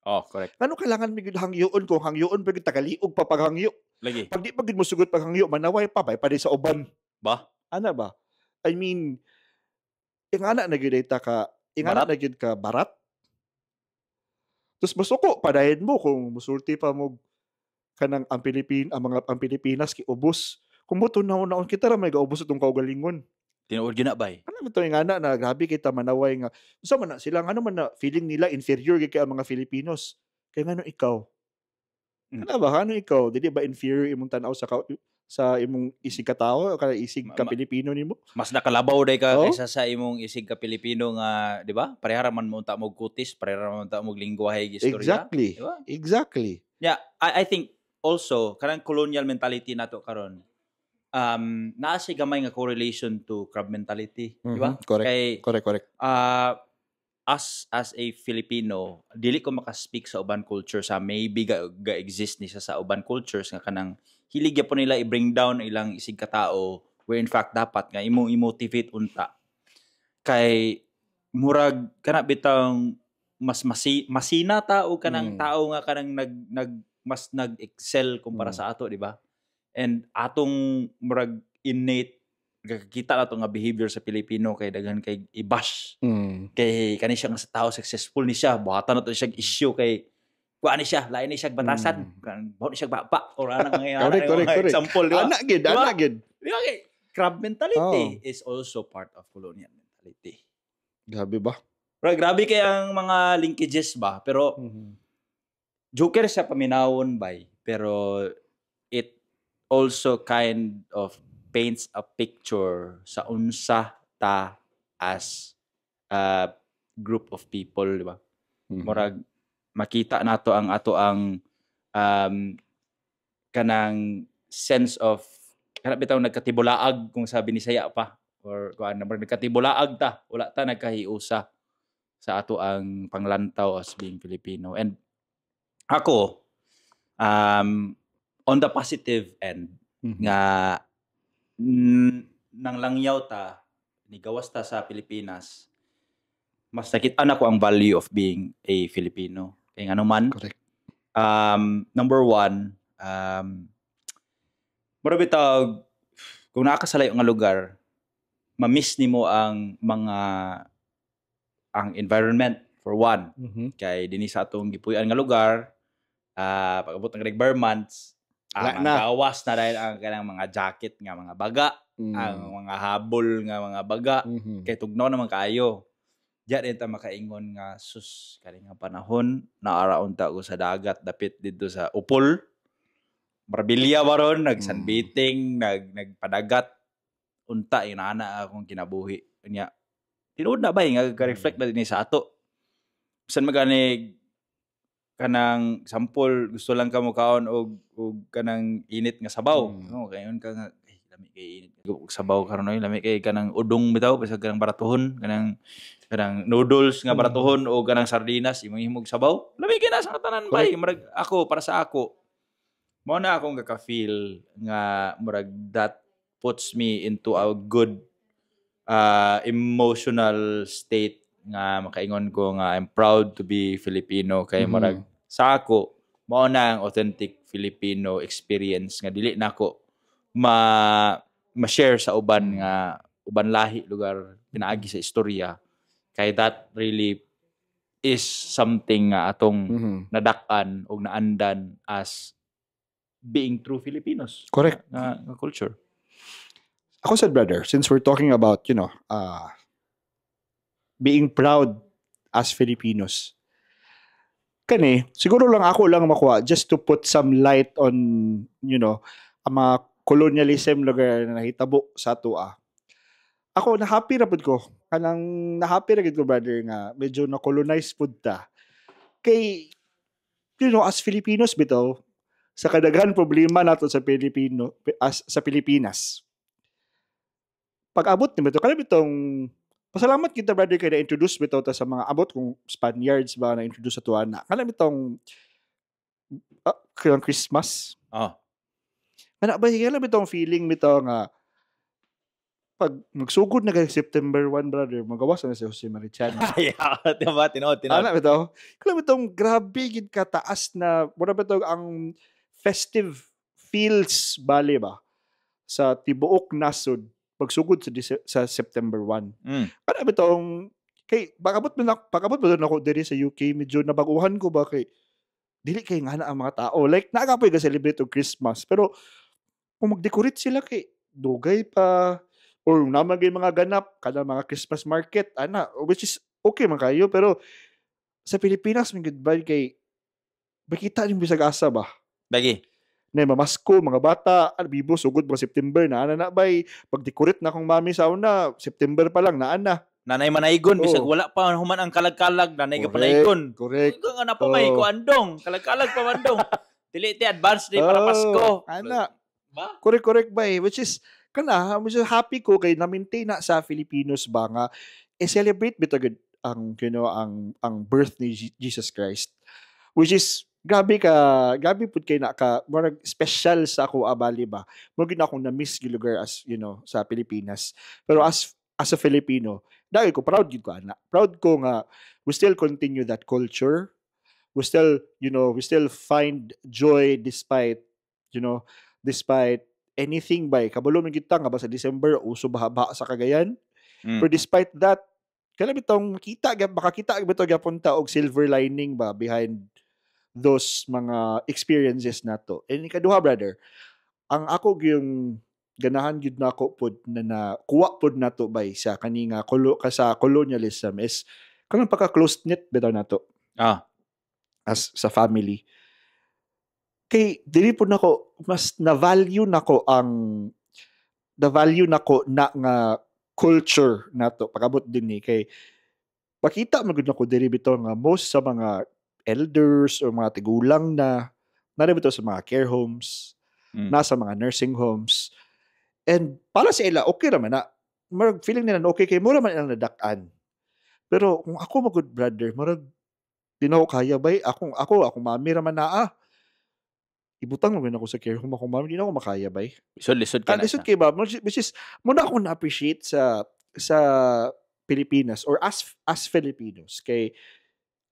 Oh, correct. Ano kailangan migid hangyoon kung hangyoon pagid tagaliog pa paghangyo. Lagi. Pag di pagid mo sugod paghangyo, manaway pa bay pa di sa uban. Ba? Ana ba? I mean, ingana na gyud ka, ingana Barat? na gyud ka barat. Tapos masuko padayon mo kung musulti pa mo kanang ang Pilipinas kiubos. Kung mo tunaw-naon kita ra may gaubos itong kaugalingon. Tinuod gyud na bay. Ano ito yung ana na grabe kita manaway nga. Gusto man na sila, ano man na feeling nila inferior kay ang mga Filipinos. Kaya nga ikaw. Ano ba? Ano ikaw? Dili ba inferior imong tanaw sa imong isig ka tao o kaya isig ka Pilipino nimo? Mas nakalabaw day ka Oh? kaysa sa imong isig ka Pilipino nga, di ba? Parehara man mo unta mo kutis, parehara man unta mo lingwahe istorya. Exactly. Diba? Exactly. Yeah, I think also karang colonial mentality nato karon. Naa siya gamay nga correlation to crab mentality, di ba? Correct. Kay Correct. us as a Filipino, dili ko maka-speak sa uban culture sa maybe ga-exist ni sa uban cultures nga kanang hilig po nila i-bring down ilang isig katao where in fact dapat nga i-motivate unta. Kay murag kana bitang mas masina ta o kanang tao nga kanang mas nag-excel kumpara sa ato, di ba? And atong murag innate kakita na to nga behavior sa Pilipino kay daghan kay i-bash. Kay kani siya nga sa tao successful ni siya, buhatan na to siya issue kay kuan ni siya, lain ni siya batasan. Buhat ni siya bapa or anang mga example, di ba? Ana gid. Di ba kay crab mentality is also part of colonial mentality. Grabe ba? Pero grabe kay ang mga linkages ba, pero joker siya paminawon bay, pero it also kind of paints a picture sa unsa ta as a group of people, di ba? Murag makita nato ang ato ang kanang sense of kana bitaw nagkatibulaag kung sabi ni Saya pa or kuan nagkatibulaag ta, wala ta nagkahiusa sa ato ang panglantaw as being Filipino. And ako on the positive end nga nang langyaw ta nigawas ta sa Pilipinas, mas nakita na ko ang value of being a Filipino. Kaya nga naman, Correct. number one, marami tawag, kung nakakasalay nga lugar, ma-miss ni mo ang environment for one. Kay dinhi sa atong gipuy-an nga lugar, pag-abot ng Bar months, gawas na dahil ang kanang mga jacket nga mga baga, ang mga habol nga mga baga, kay tugnaw naman kaayo. Diyan ito makaingon nga sus kani nga panahon naaraon ta ko sa dagat dapit dito sa Upol. Marbilya baron nag-sunbathing, nagpadagat unta inana akong kinabuhi. Nya tinuod na ba nga ka-reflect na din sa ato. Bisan magani kanang sampol gusto lang ka mo kaon og kanang init nga sabaw. No, kayon ka nga lami kay init sabaw karon oy lami kay kanang udong bitaw bisag kanang baratuhon kanang noodles nga baratuhon o kanang sardinas imong himog sabaw lami kay na sa tanan bay murag ako para sa ako mao na akong gaka-feel nga murag that puts me into a good emotional state nga makaingon ko nga I'm proud to be Filipino kay murag sa ako mao na ang authentic Filipino experience nga dili nako ma-share sa uban nga uban lahi lugar pinaagi sa istorya kay that really is something nga atong nadak-an o naandan as being true Filipinos. Correct. Nga culture. Ako said, brother, since we're talking about, being proud as Filipinos, siguro lang ako lang makuha just to put some light on, ang mga colonialism lugar na nahitabo sa atua. Ako, na-happy na pud ko. Na-happy na ko, brother, nga medyo na-colonize pud ta. Kay, as Filipinos bitaw, sa kadaghan problema nato sa sa Pilipinas. Pag-abot ni bitaw, kana bitong pasalamat kita, brother, kay na-introduce bitaw ta sa mga abot kung Spaniards ba na-introduce sa tuana. Kana bitong Christmas. Oh. Kana ba higala bitong feeling bitaw nga pag magsugod na kay September 1, brother, magawas na si Jose Marichan. Yeah, diba? Tinod. Ana bitaw. Kala bitong grabe gid ka taas na mura bitaw ang festive feels bali ba sa tibuok nasod pagsugod sa September 1. Ana bitong kay pakabot man ako diri sa UK, medyo nabaguhan ko ba kay dili kay ngana ang mga tao. Like nagapoy ga celebrate og Christmas pero kung mag-decorate sila kay dugay pa or namagay mga ganap kada mga Christmas market ana, which is okay man kayo pero sa Pilipinas man gud ba kay makita ning bisag asa ba Lagi. na mamasko mga bata bibo sugod ba September na ana na bay pag-decorate na kong mami sa una September pa lang na ana. Nanay manaygon, Oo. bisag wala pa human ang kalag-kalag, nanay ka Correct, panaygon. correct. Ikaw nga na pa may Oo. kuandong, kalag-kalag pa mandong. Dili ti advance day para Oo, Pasko. ana. Ba? Correct ba which is kana medyo happy ko kay na-maintain na sa Filipinos ba nga celebrate bitaw gud ang ang birth ni Jesus Christ, which is grabe pud kay na ka murag special sa ako abali ba mo gid akong na-miss gyud lugar as sa Pilipinas pero as a Filipino dahil ko proud gid ko ana, proud ko nga we still continue that culture, we still we still find joy despite anything by kabalo man kita nga ba sa December uso bahaba sa Cagayan. But despite that kala bitong makakita bitaw gyapon ta og silver lining ba behind those mga experiences nato. And ikaduha brother, ang ako yung ganahan gyud nako pod na kuha pod nato by sa kaninga sa colonialism is kanang pagka close knit bitaw nato as sa family. Kay dili po nako mas na-value nako na nga culture nato pagabot din ni kay pakita man gud nako diri bitaw nga most sa mga elders or mga tigulang na bitaw sa mga care homes, nasa mga nursing homes. And para sa ila okay ra man na marag feeling nila na okay kay mura man ilang nadak-an. Pero kung ako magud brother, marag di na ako kaya bay ako mami ra man naa. Ibutang naman ako sa care home akong mami, di na ako makaya bay. Lisod ka na Lisod siya. kay ba, which is muna ako na-appreciate sa Pilipinas or as Filipinos kay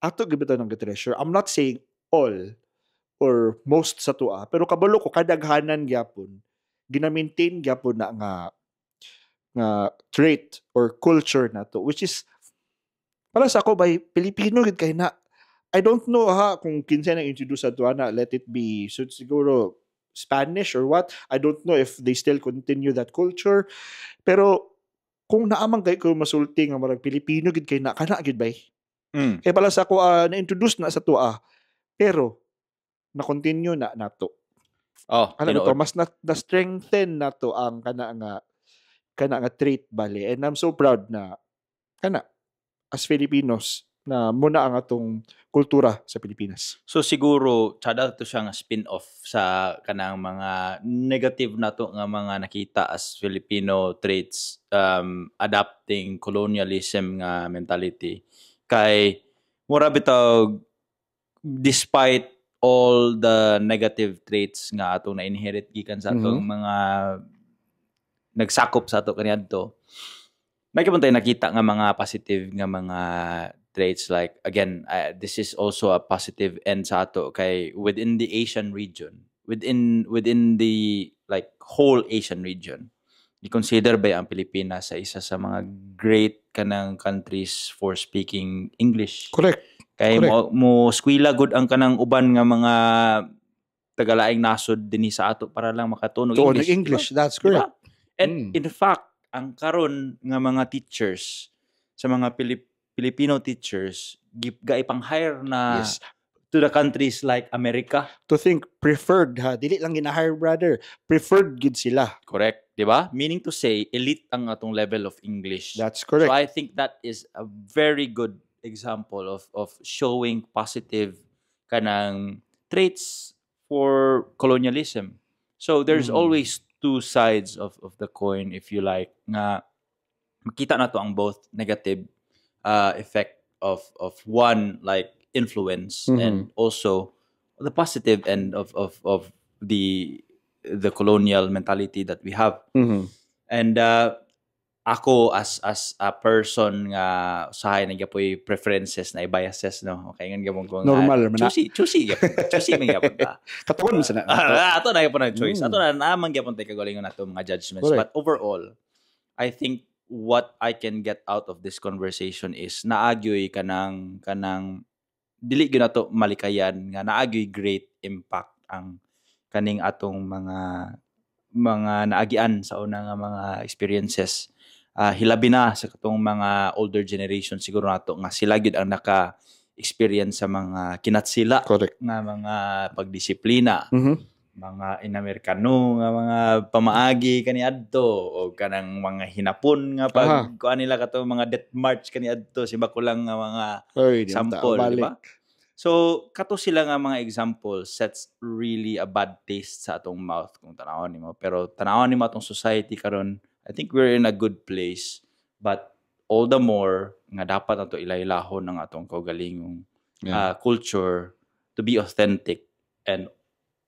ato gibitaw ng treasure. I'm not saying all or most sa tua, pero kabalo ko kadaghanan gyapon gina-maintain gyapon na nga trait or culture nato, which is para sa ako bay Pilipino gid kay na I don't know kung kinsa na introduce sa tuana, let it be so siguro Spanish or what. I don't know if they still continue that culture. Pero kung naamang kay ko masulti nga marag Pilipino gid kay na kana gid bay. Kaya pala sa ako na-introduce na sa tua pero na-continue na nato. Alam mo to, mas na-strengthen nato ang kana nga trait bali. And I'm so proud na kana as Filipinos na muna ang atong kultura sa Pilipinas. So siguro tsada to siya nga spin-off sa kanang mga negative nato nga mga nakita as Filipino traits, adapting colonialism nga mentality kay mura bitaw despite all the negative traits nga atong na-inherit gikan sa atong mga nagsakop sa ato kaniadto. Nagkabuntay nakita nga mga positive nga mga traits like again this is also a positive end sa ato kay within the Asian region, within the like whole Asian region, i-consider ba ang Pilipinas sa isa sa mga great kanang countries for speaking English. Correct. Kay mo skwela good ang kanang uban nga mga tagalaing nasod dinhi sa ato para lang makatunog English. Diba? That's correct. Diba? And in fact ang karon nga mga teachers sa mga Filipino teachers gaipang-hire na to the countries like America. To think preferred dili lang gina-hire brother, preferred gid sila. Correct, di ba? Meaning to say elite ang atong level of English. That's correct. So I think that is a very good example of showing positive kanang traits for colonialism. So there's always two sides of the coin if you like nga makita nato ang both negative effect of one like influence and also the positive end of the colonial mentality that we have. And ako as a person nga usahay na gyapon preferences na biases no. Okay ngan gyapon ko Normal man na. choosy gyapon ta. Katuon sa na. Ato na gyapon ang choice. Ato na naman gyapon tay kagalingon nato mga judgments. Correct. But overall, I think what I can get out of this conversation is naagyoy kanang dili gyud nato malikayan nga naagyoy great impact ang kaning atong mga naagian sa una nga mga experiences. Hilabi na sa katong mga older generation siguro nato nga sila gyud ang naka-experience sa mga kinatsila Correct. nga mga pagdisiplina, Mhm. mga inamerikano nga mga pamaagi kaniadto o kanang mga hinapon nga pag kuan nila katong mga death march kaniadto si bakulang nga mga Oy, di sample, ta di balik. ba? So, kato sila nga mga example sets really a bad taste sa atong mouth kung tanawon nimo. Pero tanawon nimo atong society karon, I think we're in a good place. But all the more nga dapat nato ilaylahon ang atong kaugalingong culture to be authentic and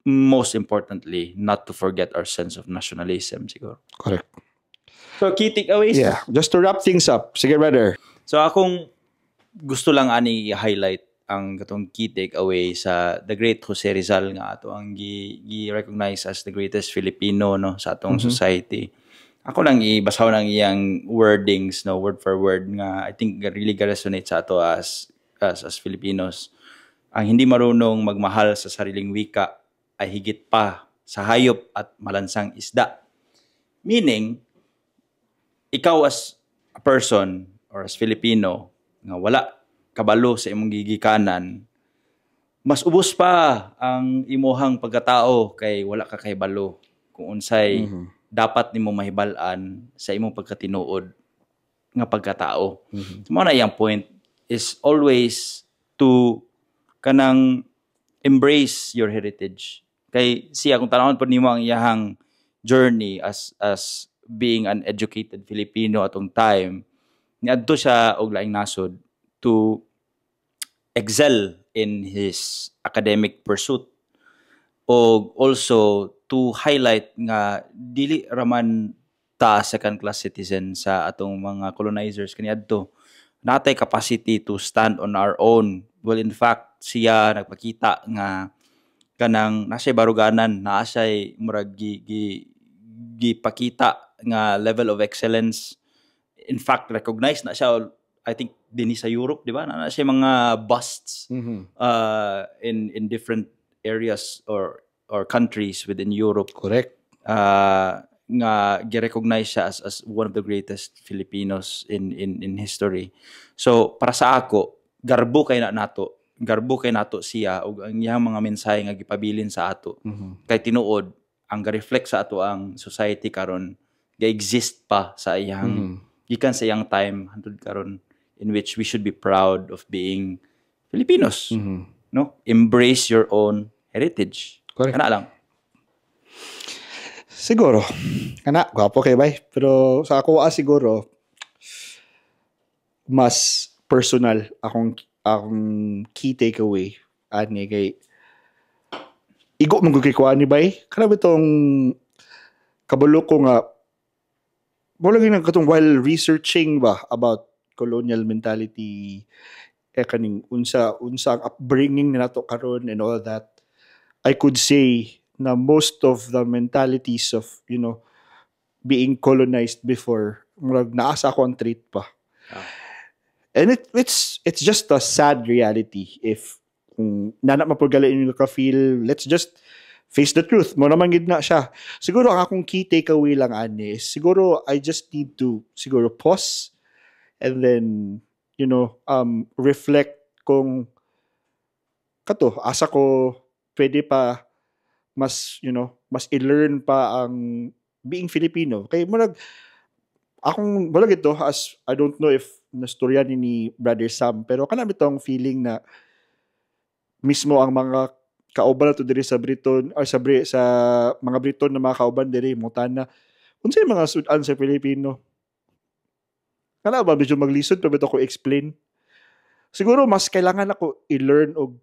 most importantly, not to forget our sense of nationalism siguro. Correct. So, key takeaways. Yeah, just to wrap things up. Sige, brother. So, akong gusto lang ani i-highlight ang katong key takeaway sa the great Jose Rizal nga ato ang gi-recognize as the greatest Filipino no sa atong society. Ako lang ibasaw ng iyang wordings no word for word nga I think really resonate sa ato as Filipinos. Ang hindi marunong magmahal sa sariling wika ay higit pa sa hayop at malansang isda. Meaning, ikaw as a person or as Filipino nga wala kabalo sa imong gigikanan, mas ubos pa ang imuhang pagkatao kay wala ka kay balo kung unsay dapat nimo mahibal-an sa imong pagkatinuod nga pagkatao. Mao na iyang point is always to kanang embrace your heritage. Kay siya kung tanawon po nimo ang iyahang journey as being an educated Filipino atong time, niadto siya og laing nasod to excel in his academic pursuit o also to highlight nga dili raman ta second class citizen sa atong mga colonizers kaniadto. Natay capacity to stand on our own. Well, in fact, siya nagpakita nga kanang nasay baruganan, naasay murag gipakita nga level of excellence. In fact, recognized na siya I think dinhi sa Europe, di ba? Na siya mga busts in different areas or countries within Europe. Correct. Nga gi-recognize siya as one of the greatest Filipinos in history. So para sa ako, garbo kay nato siya ug ang iyang mga mensahe nga gipabilin sa ato. Kay tinuod ang ga-reflect sa ato ang society karon ga-exist pa sa iyang gikan sa iyang time hangtod karon in which we should be proud of being Filipinos. No? Embrace your own heritage. Correct. Kana lang. Siguro. Kana, gwapo kay bay. Pero sa ako siguro, mas personal akong key takeaway ani kay igo man kay kuan ni bay. Kana bitong kabalo ko nga mo lagi nang katong while researching ba about colonial mentality kaning unsa ang upbringing nila to karon and all that, I could say na most of the mentalities of being colonized before murag naasa ko ang trait pa. And it's just a sad reality if nana mapagaling yung ka feel, let's just face the truth. Mo naman gid na siya. Siguro ang akong key takeaway lang ani is siguro I just need to siguro pause and then reflect kung kato asa ko pwede pa mas mas i-learn pa ang being Filipino. Kay murag akong wala gito as I don't know if nastorya ni Brother Sam pero kana bitong feeling na mismo ang mga kauban nato diri sa Briton or sa mga Briton na mga kauban diri mutana unsay mga sudan sa Filipino. Kana ba medyo maglisod pa bitaw ko explain. Siguro mas kailangan ako i-learn og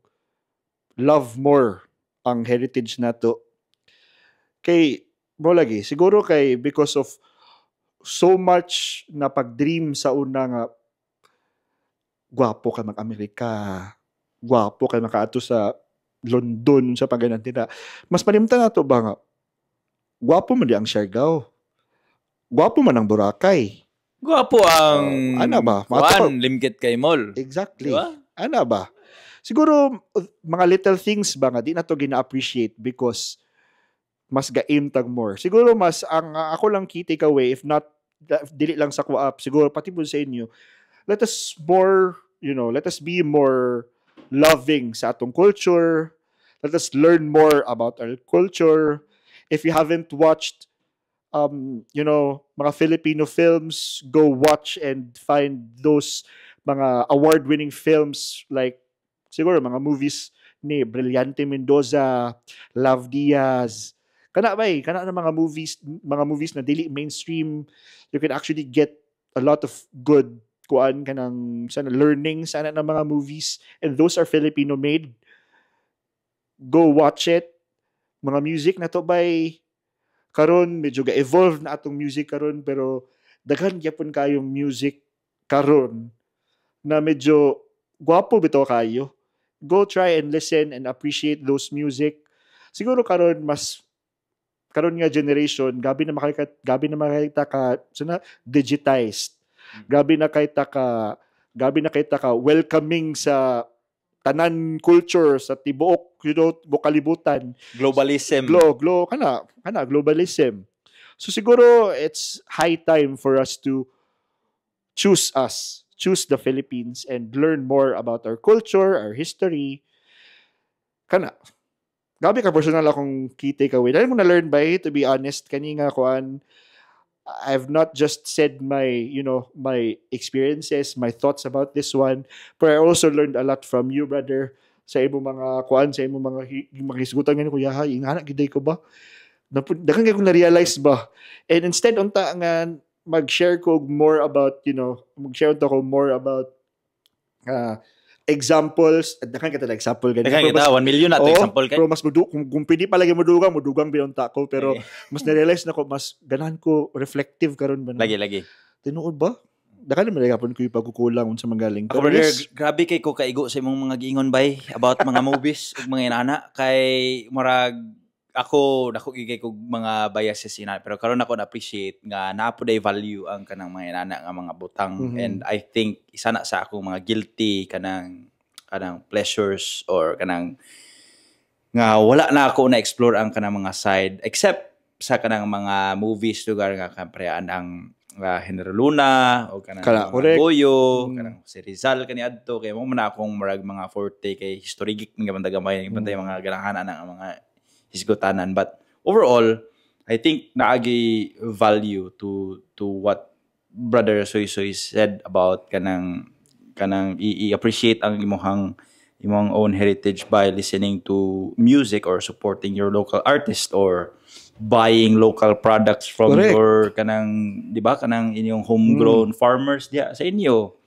love more ang heritage nato. Kay mo lagi siguro kay because of so much na pag-dream sa una nga gwapo ka mag-Amerika, gwapo ka makaato sa London sa paganan nila. Mas malimtan na to ba nga gwapo man di ang Siargao, gwapo man ang Boracay. Gwapo ang Ana ba? Limkit kay Mall. Exactly. Diba? Ana ba? Siguro mga little things ba nga di na to gina-appreciate because mas ga-aim tag more. Siguro mas ang ako lang key takeaway, if not dili lang sa Kuap, siguro pati po sa inyo, let us be more loving sa atong culture. Let us learn more about our culture. If you haven't watched mga Filipino films, go watch and find those mga award-winning films like siguro mga movies ni Brillante Mendoza, Love Diaz. Kana na mga movies na dili mainstream. You can actually get a lot of good kanang sana learning sana ng mga movies, and those are Filipino made. Go watch it. Mga music na to karon medyo ga-evolve na atong music karon, pero daghan gyapon kayong music karon na medyo gwapo bitaw kayo. Go try and listen and appreciate those music. Siguro karon nga generation gabi na makita ka sana digitized. Gabi na kita ka welcoming sa tanan culture sa tibuok bukalibutan, globalism, globalism. So siguro it's high time for us to choose the Philippines and learn more about our culture, our history. Gabi ka personal akong key takeaway. Dahil mo na-learn to be honest, kanina I've not just said my experiences, my thoughts about this one, but I also learned a lot from you, brother, sa imong mga sa imong mga hisgutan ngayon, kuya, ingana giday ko ba? Dakan kay ko na-realize ba? And instead, unta nga, mag-share ko more about, examples, dakan kita example ganito. Dakan kita 1 million nato example kay. Pero mas kung pwede pa lagi mudugang binunta ko, pero mas na-realize na ko mas ganahan ko reflective karon ba. Lagi. Tinuod ba? Dakan naman gapon ko pagkukulang unsa magaling. Ako brother, grabe kay ko kaigo sa imong mga giingon bay about mga movies ug mga inana kay murag ako dako gigay kog mga biases ina, pero karon ako na-appreciate nga naapod ay value ang kanang mga inana nga mga butang. And I think isa na sa akong mga guilty kanang pleasures or kanang nga wala na ako na-explore ang kanang mga side except sa kanang mga movies lugar nga kaprean ang Henry Luna o kanang mga Goyo, kanang si Rizal kaniadto kay mo man akong murag mga forte kay history geek nga bandagamay bantay mga ganahanan ang mga hisgutanan. But overall, I think naagi value to what Brother Soy said about kanang i-appreciate ang imong own heritage by listening to music or supporting your local artist or buying local products from your kanang di ba kanang inyong homegrown farmers diya sa inyo.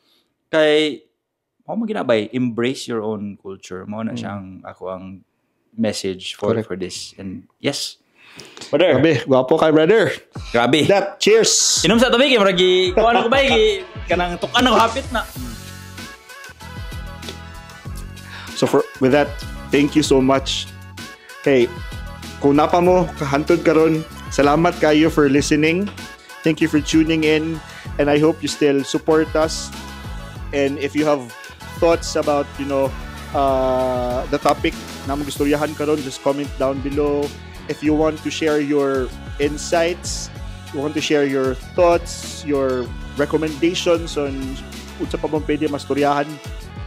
Kay mo ginabay embrace your own culture mo na siyang ako ang message for this. And yes, brother. Grabe, gwapo kay brother. Grabe. That, cheers. Inom sa tabi kay maragi kuan ko bay kanang tukan ako hapit na. So with that, thank you so much. Okay, kung napa mo kahantod karon, salamat kayo for listening. Thank you for tuning in, and I hope you still support us. And if you have thoughts about the topic na magustoryahan karon, just comment down below. If you want to share your insights, you want to share your thoughts, your recommendations on unsa pa bang pwede mastoryahan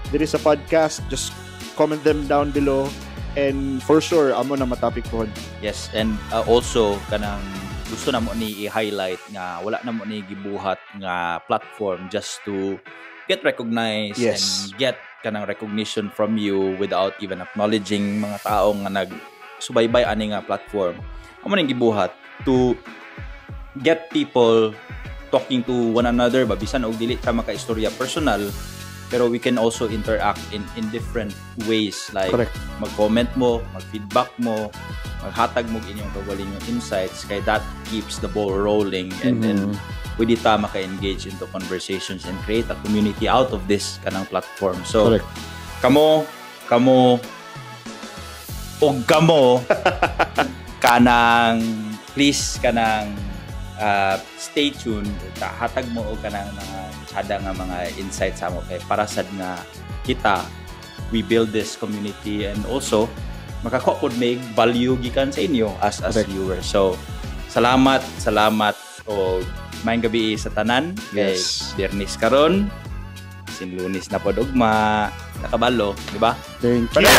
diri sa podcast, just comment them down below, and for sure amo na matopic po. Yes, and also kanang gusto na mo ni i-highlight nga wala na mo ni gibuhat nga platform just to get recognized and get kanang recognition from you without even acknowledging mga tao nga nagsubaybay ani nga platform. Amo ning gibuhat to get people talking to one another, babisan og dili ta maka-istorya personal, pero we can also interact in different ways, like mag-comment mo, mag-feedback mo, maghatag mo inyong kagaling insights, kay that keeps the ball rolling. And then pwede ta maka-engage into conversations and create a community out of this kanang platform. So, Correct. kamo, kanang, please, kanang, stay tuned, hatag mo o kanang mga tsada nga mga insights sa mo kay para sad nga kita, we build this community and also, makakuha po may value gikan sa inyo as viewers. So, salamat o maayong gabi sa tanan. Kay Biyernes karon, sin Lunes na po ugma, nakabalo, di ba? Thank you.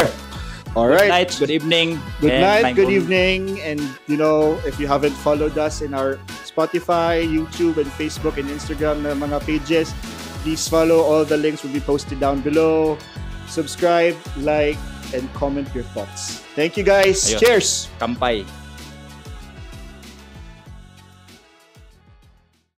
All right. Good night, good evening. Good and night, good evening. And, you know, if you haven't followed us in our Spotify, YouTube, and Facebook and Instagram na mga pages, please follow. All the links will be posted down below. Subscribe, like, and comment your thoughts. Thank you, guys. Ayun. Cheers! Kampay.